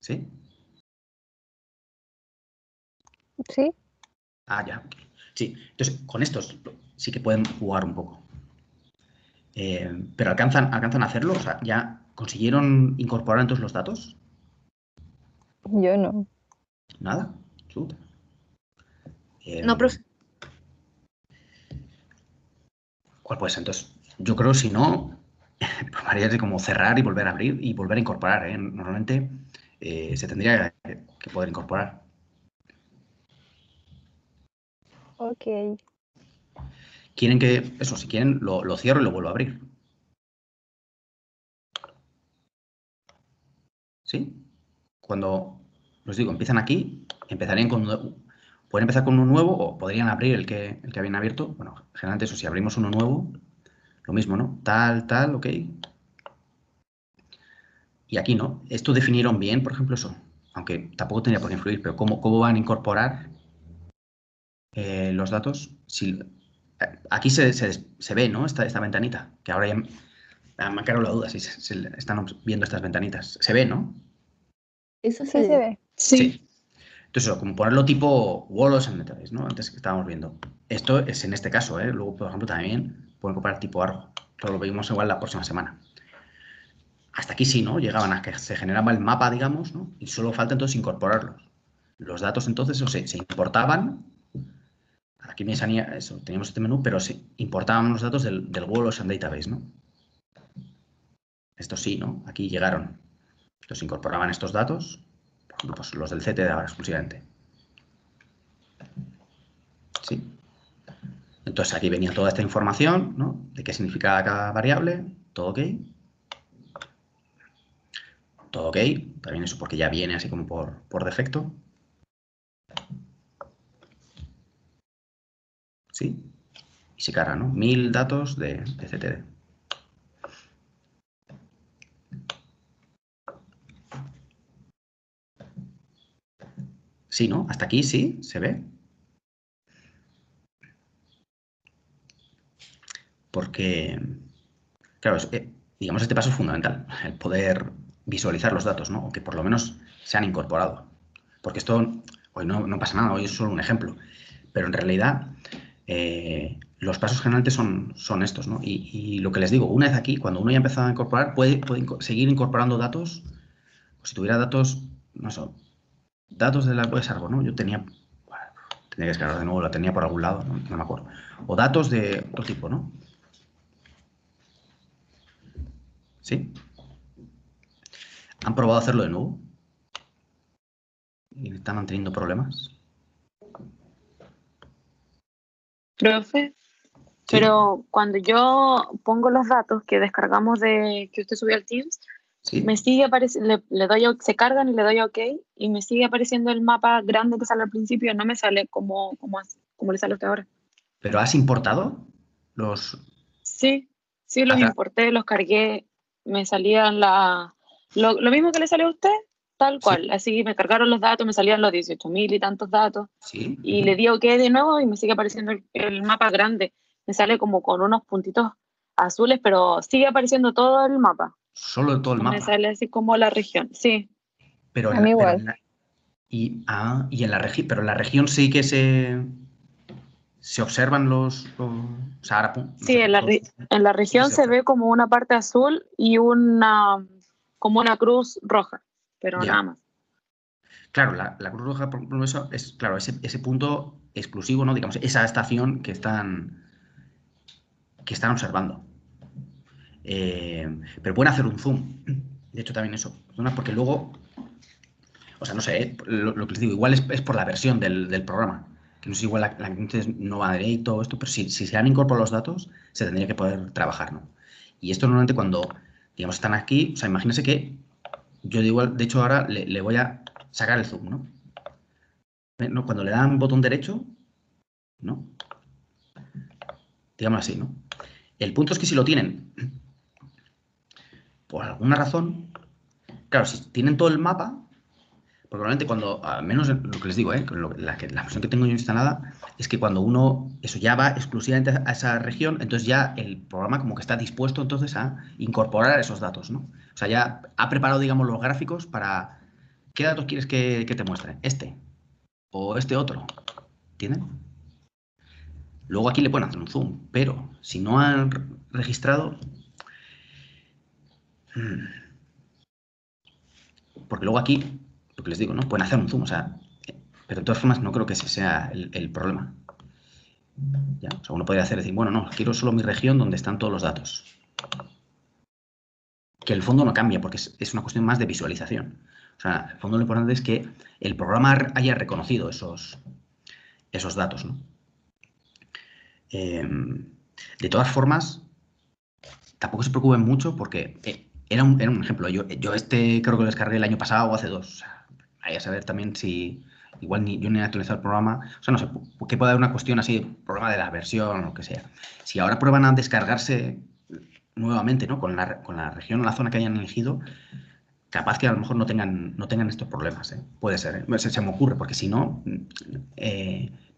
¿Sí? ¿Sí? Ah, ya. Sí, entonces con estos sí que pueden jugar un poco. Pero ¿alcanzan a hacerlo? O sea, ¿ya consiguieron incorporar entonces los datos? Yo no. Nada. Chuta. No, profe. ¿Cuál puede ser? Entonces, yo creo si no, probaría de como cerrar y volver a abrir y volver a incorporar, ¿eh? Normalmente se tendría que poder incorporar. Ok. Quieren que, eso, si quieren, lo cierro y lo vuelvo a abrir. ¿Sí? Cuando, os digo, empiezan aquí, empezarían con... Pueden empezar con uno nuevo o podrían abrir el que habían abierto. Bueno, generalmente eso, si abrimos uno nuevo, lo mismo, ¿no? Tal, ok. Y aquí no. Esto definieron bien, por ejemplo, eso. Aunque tampoco tendría por qué influir, pero ¿cómo van a incorporar los datos? Si, aquí se ve, ¿no? Esta ventanita, que ahora ya me ha quedado la duda si se están viendo estas ventanitas. Se ve, ¿no? Eso Sí se ve. Sí. Entonces, como ponerlo tipo Walls and Database, ¿no? Antes que estábamos viendo. Esto es en este caso, ¿eh? Luego, por ejemplo, también pueden comparar tipo Argo. Pero lo vimos igual la próxima semana. Hasta aquí sí, ¿no? Llegaban a que se generaba el mapa, digamos, ¿no? Y solo falta entonces incorporarlos. Los datos entonces se importaban. Aquí me salía eso, teníamos este menú, pero se importaban los datos del Walls and Database, ¿no? Esto sí, ¿no? Aquí llegaron. Entonces incorporaban estos datos, por ejemplo, pues los del CT ahora exclusivamente. Sí. Entonces aquí venía toda esta información, ¿no? De qué significaba cada variable, todo ok. Todo ok, también eso porque ya viene así como por defecto. ¿Sí? Y se carga, ¿no? 1000 datos de CTD. Sí, ¿no? Hasta aquí sí, se ve. Porque, claro, digamos, este paso es fundamental, el poder visualizar los datos, ¿no? O que por lo menos se han incorporado. Porque esto, hoy no pasa nada, hoy es solo un ejemplo. Pero en realidad, los pasos generalmente son estos, ¿no? Y lo que les digo, una vez aquí, cuando uno ya ha empezado a incorporar, puede seguir incorporando datos. Pues si tuviera datos, no sé, datos de la web es algo, ¿no? Yo tenía que descargar de nuevo, la tenía por algún lado, no me acuerdo. O datos de otro tipo, ¿no? ¿Sí? ¿Han probado hacerlo de nuevo? ¿Y están manteniendo problemas? Profe, Sí, pero cuando yo pongo los datos que descargamos de que usted subió al Teams, sí. me sigue apareciendo, le doy, se cargan y le doy a OK y me sigue apareciendo el mapa grande que sale al principio, no me sale como le sale a usted ahora. ¿Pero has importado los...? Sí, sí los importé, los cargué, me salían lo mismo que le salió a usted, tal Sí, cual. Así me cargaron los datos, me salían los 18.000 y tantos datos. sí. Y le di OK de nuevo y me sigue apareciendo el mapa grande. Me sale como con unos puntitos azules, pero sigue apareciendo todo el mapa. Solo todo el No me mapa. sale así como la región. Sí, Pero A mí igual. y en la región, pero en la región sí que se observan o sea, ahora, no sí, sé, en la sí que región se se observa. ve como una parte azul y como una cruz roja, pero Ya. nada más. Claro, la Cruz Roja, por ejemplo, eso es, claro, ese punto exclusivo, ¿no? Digamos, esa estación que están observando. Pero pueden hacer un zoom. De hecho, también eso. Porque luego, o sea, no sé, lo que les digo, igual es por la versión del programa. Que no es igual la que entonces no va directo y todo esto, pero si se han incorporado los datos, se tendría que poder trabajar, ¿no? Y esto normalmente cuando, digamos, están aquí, o sea, imagínense que yo de igual, de hecho, ahora le voy a sacar el zoom, ¿no? ¿No? Cuando le dan botón derecho, ¿no? Digamos así, ¿no? El punto es que si lo tienen, por alguna razón, claro, si tienen todo el mapa, porque normalmente cuando, al menos lo que les digo, la versión que tengo yo instalada, es que cuando uno, eso ya va exclusivamente a esa región, entonces ya el programa como que está dispuesto entonces a incorporar esos datos, ¿no? O sea, ya ha preparado, digamos, los gráficos para, ¿qué datos quieres que te muestre? Este, o este otro, ¿entienden? Luego aquí le pueden hacer un zoom, pero si no han registrado, porque luego aquí, lo que les digo, ¿no? Pueden hacer un zoom, o sea, pero de todas formas no creo que ese sea el problema. ¿Ya? O sea, uno podría decir, bueno, no, quiero solo mi región donde están todos los datos. Que el fondo no cambia, porque es una cuestión más de visualización. O sea, el fondo lo importante es que el programa haya reconocido esos datos, ¿no? De todas formas, tampoco se preocupen mucho porque era un ejemplo. Yo creo que lo descargué el año pasado o hace 2. O sea, hay a saber también si igual yo ni he actualizado el programa. O sea, no sé, que puede haber una cuestión así, problema de la versión o lo que sea. Si ahora prueban a descargarse nuevamente, ¿no? Con la región o la zona que hayan elegido, capaz que a lo mejor no tengan estos problemas, ¿eh? Puede ser, ¿eh? Se me ocurre, porque si no,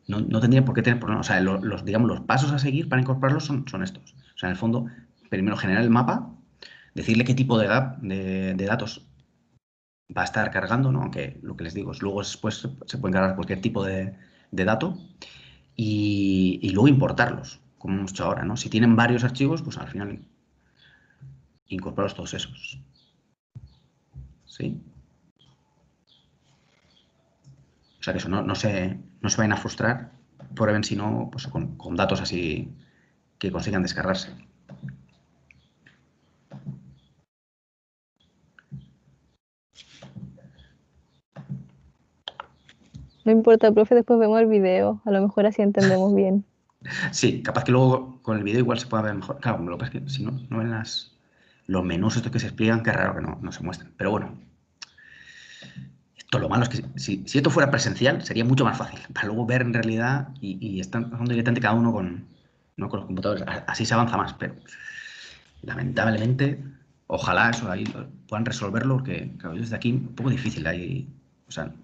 no tendría por qué tener problemas. O sea, digamos, los pasos a seguir para incorporarlos son estos. O sea, en el fondo, primero generar el mapa, decirle qué tipo de datos va a estar cargando, ¿no? Aunque lo que les digo es luego después se puede cargar cualquier tipo de dato y luego importarlos, como hemos hecho ahora, ¿no? Si tienen varios archivos, pues al final incorporaros todos esos. ¿Sí? O sea que eso, no se vayan a frustrar, prueben si no, pues con datos así que consigan descargarse. No importa, profe, después vemos el video. A lo mejor así entendemos bien. Sí, capaz que luego con el vídeo igual se pueda ver mejor. Claro, lo que pasa es que si no ven los menús estos que se explican, qué raro que no se muestren. Pero bueno, esto lo malo es que si esto fuera presencial sería mucho más fácil para luego ver en realidad y estar trabajando directamente cada uno con los computadores. Así se avanza más, pero lamentablemente, ojalá eso ahí puedan resolverlo, porque claro, desde aquí un poco difícil ahí, o sea,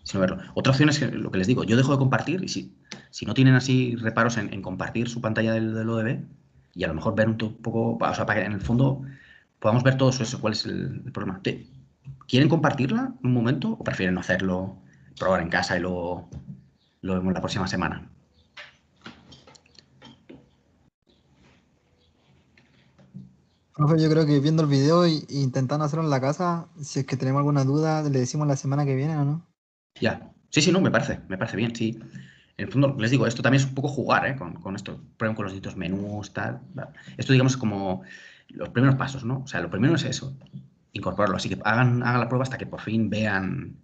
sin verlo. Otra opción es que, lo que les digo, yo dejo de compartir y si no tienen así reparos en compartir su pantalla del ODB y a lo mejor ver un poco, o sea, para que en el fondo podamos ver todo eso, cuál es el problema. ¿Quieren compartirla en un momento o prefieren no hacerlo, probar en casa y luego lo vemos la próxima semana? Profe, yo creo que viendo el video e intentando hacerlo en la casa, si es que tenemos alguna duda, le decimos la semana que viene o no. Ya. Sí, no, me parece bien, sí. En el fondo, les digo, esto también es un poco jugar, ¿eh? Con esto. Prueben con los distintos menús, tal. Esto, digamos, es como los primeros pasos, ¿no? O sea, lo primero es eso, incorporarlo. Así que hagan la prueba hasta que por fin vean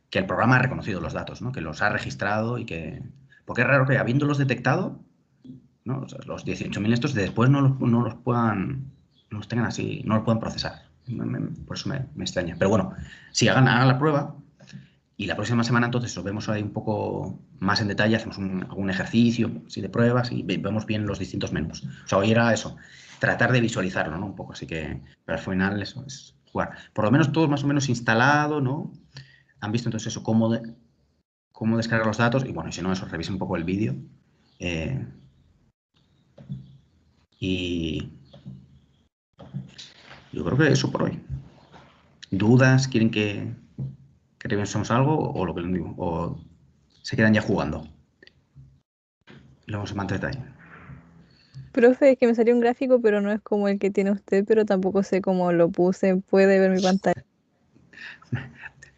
que el programa ha reconocido los datos, ¿no? Que los ha registrado y que... Porque es raro que habiéndolos detectado, ¿no? O sea, los 18.000 estos después no los puedan, no los tengan así, no los puedan procesar. Por eso me extraña. Pero bueno, sí, hagan la prueba y la próxima semana entonces os vemos ahí un poco más en detalle, hacemos algún ejercicio así de pruebas y vemos bien los distintos menús. O sea, hoy era eso, tratar de visualizarlo, ¿no? Un poco, así que, pero al final eso es jugar. Por lo menos todos más o menos instalado, ¿no? Han visto entonces eso, cómo descargar los datos y bueno, y si no, eso, revisen un poco el vídeo. Y yo creo que eso por hoy. ¿Dudas? ¿Quieren que revisemos algo o lo que les digo? ¿O se quedan ya jugando? Lo vamos a más detalle. Profe, es que me salió un gráfico, pero no es como el que tiene usted, pero tampoco sé cómo lo puse. ¿Puede ver mi pantalla?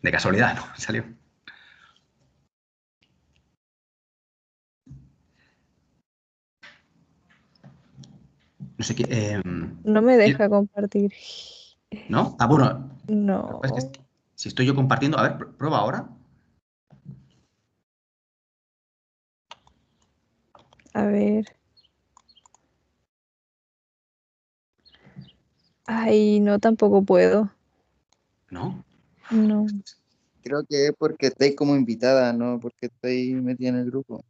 De casualidad, ¿no? Salió. No sé qué. No me deja compartir. ¿No? Ah, bueno. No. Es que si estoy yo compartiendo. A ver, prueba ahora. A ver. Ay, no, tampoco puedo. ¿No? No. Creo que es porque estáis como invitada, no porque estáis metida en el grupo.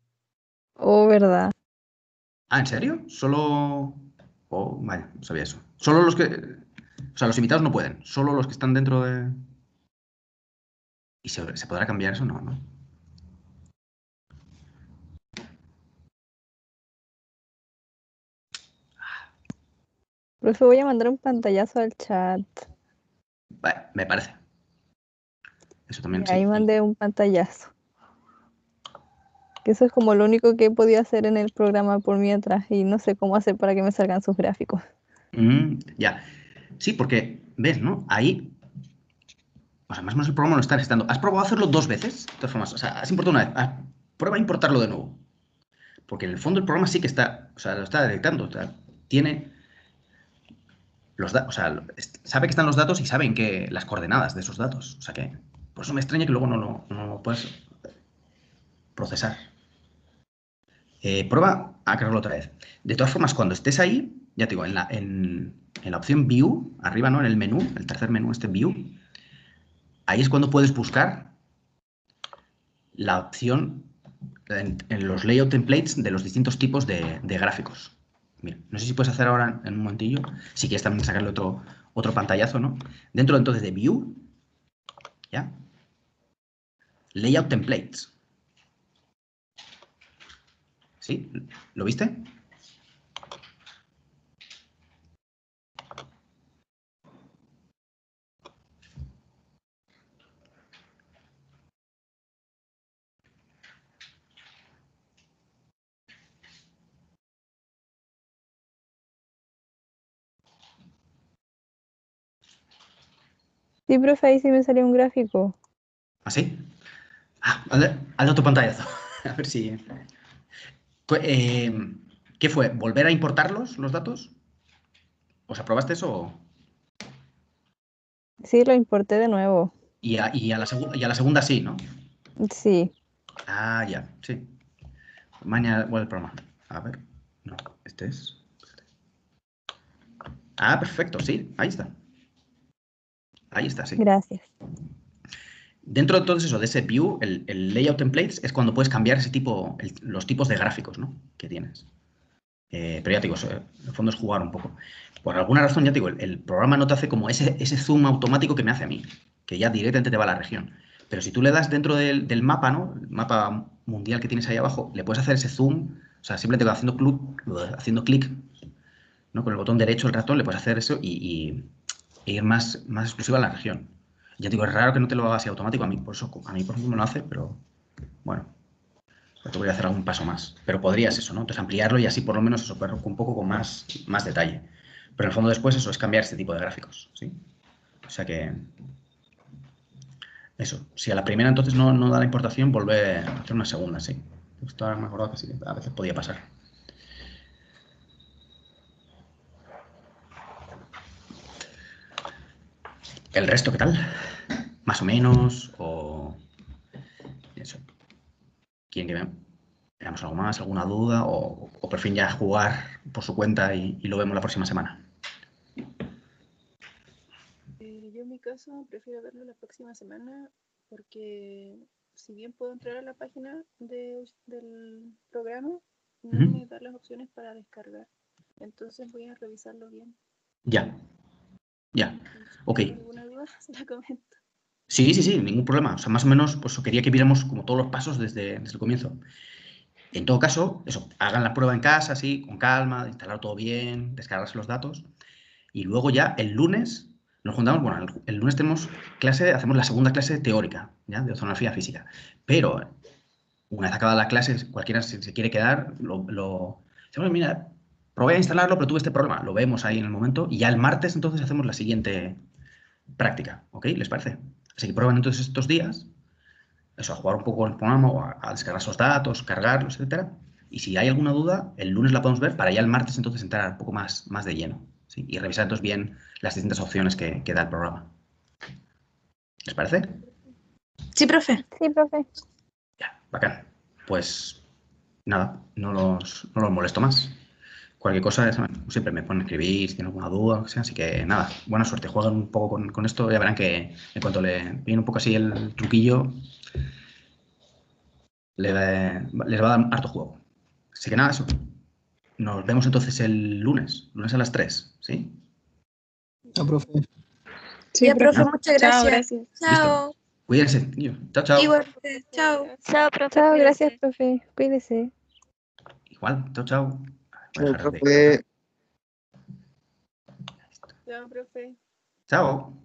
Oh, ¿verdad? Ah, ¿en serio? Solo. Oh, vaya, no sabía eso. Solo los que. O sea, los invitados no pueden. Solo los que están dentro de. ¿Y se podrá cambiar eso? No, ¿no? Profe, voy a mandar un pantallazo al chat. Vale, me parece. Eso también, Y sí. ahí mandé un pantallazo. Que eso es como lo único que he podido hacer en el programa por mientras y no sé cómo hacer para que me salgan sus gráficos. Ya. Sí, porque, ¿ves, no? Ahí. O sea, más o menos el programa lo está necesitando. ¿Has probado hacerlo 2 veces? De todas formas, o sea, has importado una vez. Prueba a importarlo de nuevo. Porque en el fondo el programa sí que está, o sea, lo está detectando. O sea, tiene los datos, o sea, sabe que están los datos y saben que las coordenadas de esos datos. O sea que, por eso me extraña que luego no lo puedas procesar. Prueba a cargarlo otra vez. De todas formas, cuando estés ahí, ya te digo, en la opción View, arriba, ¿no? En el menú, el tercer menú, este View, ahí es cuando puedes buscar la opción en los layout templates de los distintos tipos de gráficos. Mira, no sé si puedes hacer ahora en un momentillo, si quieres también sacarle otro pantallazo, ¿no? Dentro entonces de View, ¿ya? Layout templates. ¿Sí? ¿Lo viste? Sí, profe, ahí sí me salió un gráfico. ¿Así? Hazle otro pantallazo. A ver si... ¿Qué fue? ¿Volver a importarlos, los datos? ¿Os aprobaste eso? Sí, lo importé de nuevo. Y a la segunda sí, ¿no? Sí. Ah, ya, sí. Mañana, bueno, el programa. A ver, no, este es... Ah, perfecto, sí, ahí está. Ahí está, sí. Gracias. Dentro entonces eso, de ese view, el layout templates es cuando puedes cambiar ese tipo, los tipos de gráficos, ¿no? Que tienes. Pero ya te digo, en el fondo es jugar un poco. Por alguna razón, ya te digo, el programa no te hace como ese zoom automático que me hace a mí, que ya directamente te va a la región. Pero si tú le das dentro del mapa, ¿no? El mapa mundial que tienes ahí abajo, le puedes hacer ese zoom, o sea, simplemente haciendo clic, ¿no? Con el botón derecho del ratón le puedes hacer eso e ir más exclusiva a la región. Ya te digo, es raro que no te lo haga así automático a mí, por ejemplo me lo hace, pero bueno, te voy a hacer algún paso más. Pero podrías eso, ¿no? Entonces ampliarlo y así por lo menos eso, verlo un poco con más detalle. Pero en el fondo después eso es cambiar este tipo de gráficos, ¿sí? O sea que eso, si a la primera entonces no da la importación, volver a hacer una segunda, sí. Esto ahora me he acordado que sí, a veces podía pasar. ¿El resto qué tal? ¿Más o menos? ¿O eso? ¿Quieren que veamos explicarnos algo más, alguna duda o prefieren ya jugar por su cuenta y lo vemos la próxima semana. Yo en mi caso prefiero verlo la próxima semana porque si bien puedo entrar a la página del programa, no me da las opciones para descargar. Entonces voy a revisarlo bien. Ya. Ok. Si hay alguna duda, se la comento. Sí, ningún problema. O sea, más o menos, pues quería que viéramos como todos los pasos desde el comienzo. En todo caso, eso, hagan la prueba en casa, así, con calma, instalar todo bien, descargarse los datos. Y luego ya el lunes nos juntamos, bueno, el lunes tenemos clase, hacemos la segunda clase teórica, ¿ya? De oceanografía física. Pero una vez acabada la clase, cualquiera si se quiere quedar, decimos, mira, probé a instalarlo, pero tuve este problema. Lo vemos ahí en el momento y ya el martes entonces hacemos la siguiente práctica, ¿ok? ¿Les parece? Así que prueben entonces estos días, eso, a jugar un poco con el programa o a descargar esos datos, cargarlos, etcétera. Y si hay alguna duda, el lunes la podemos ver para ya el martes entonces entrar un poco más de lleno, ¿sí? Y revisar entonces bien las distintas opciones que da el programa. ¿Les parece? Sí, profe. Sí, profe. Ya, bacán. Pues nada, no los molesto más. Cualquier cosa, siempre me ponen a escribir si tienen alguna duda, o sea, así que nada, buena suerte. Juegan un poco con esto, ya verán que en cuanto le viene un poco así el truquillo, les va a dar harto juego. Así que nada, eso. Nos vemos entonces el lunes a las 3, ¿sí? Chao, profe. Sí, Ya, profe, profe. muchas Chao, gracias. gracias. Chao. Cuídense, niño. Chao. Igual, chao. Chao, profe. Chao, cuídese. gracias, profe. Cuídese. Igual, chao. Voy a Chao, dejar de... profe. Chao, profe. Chao.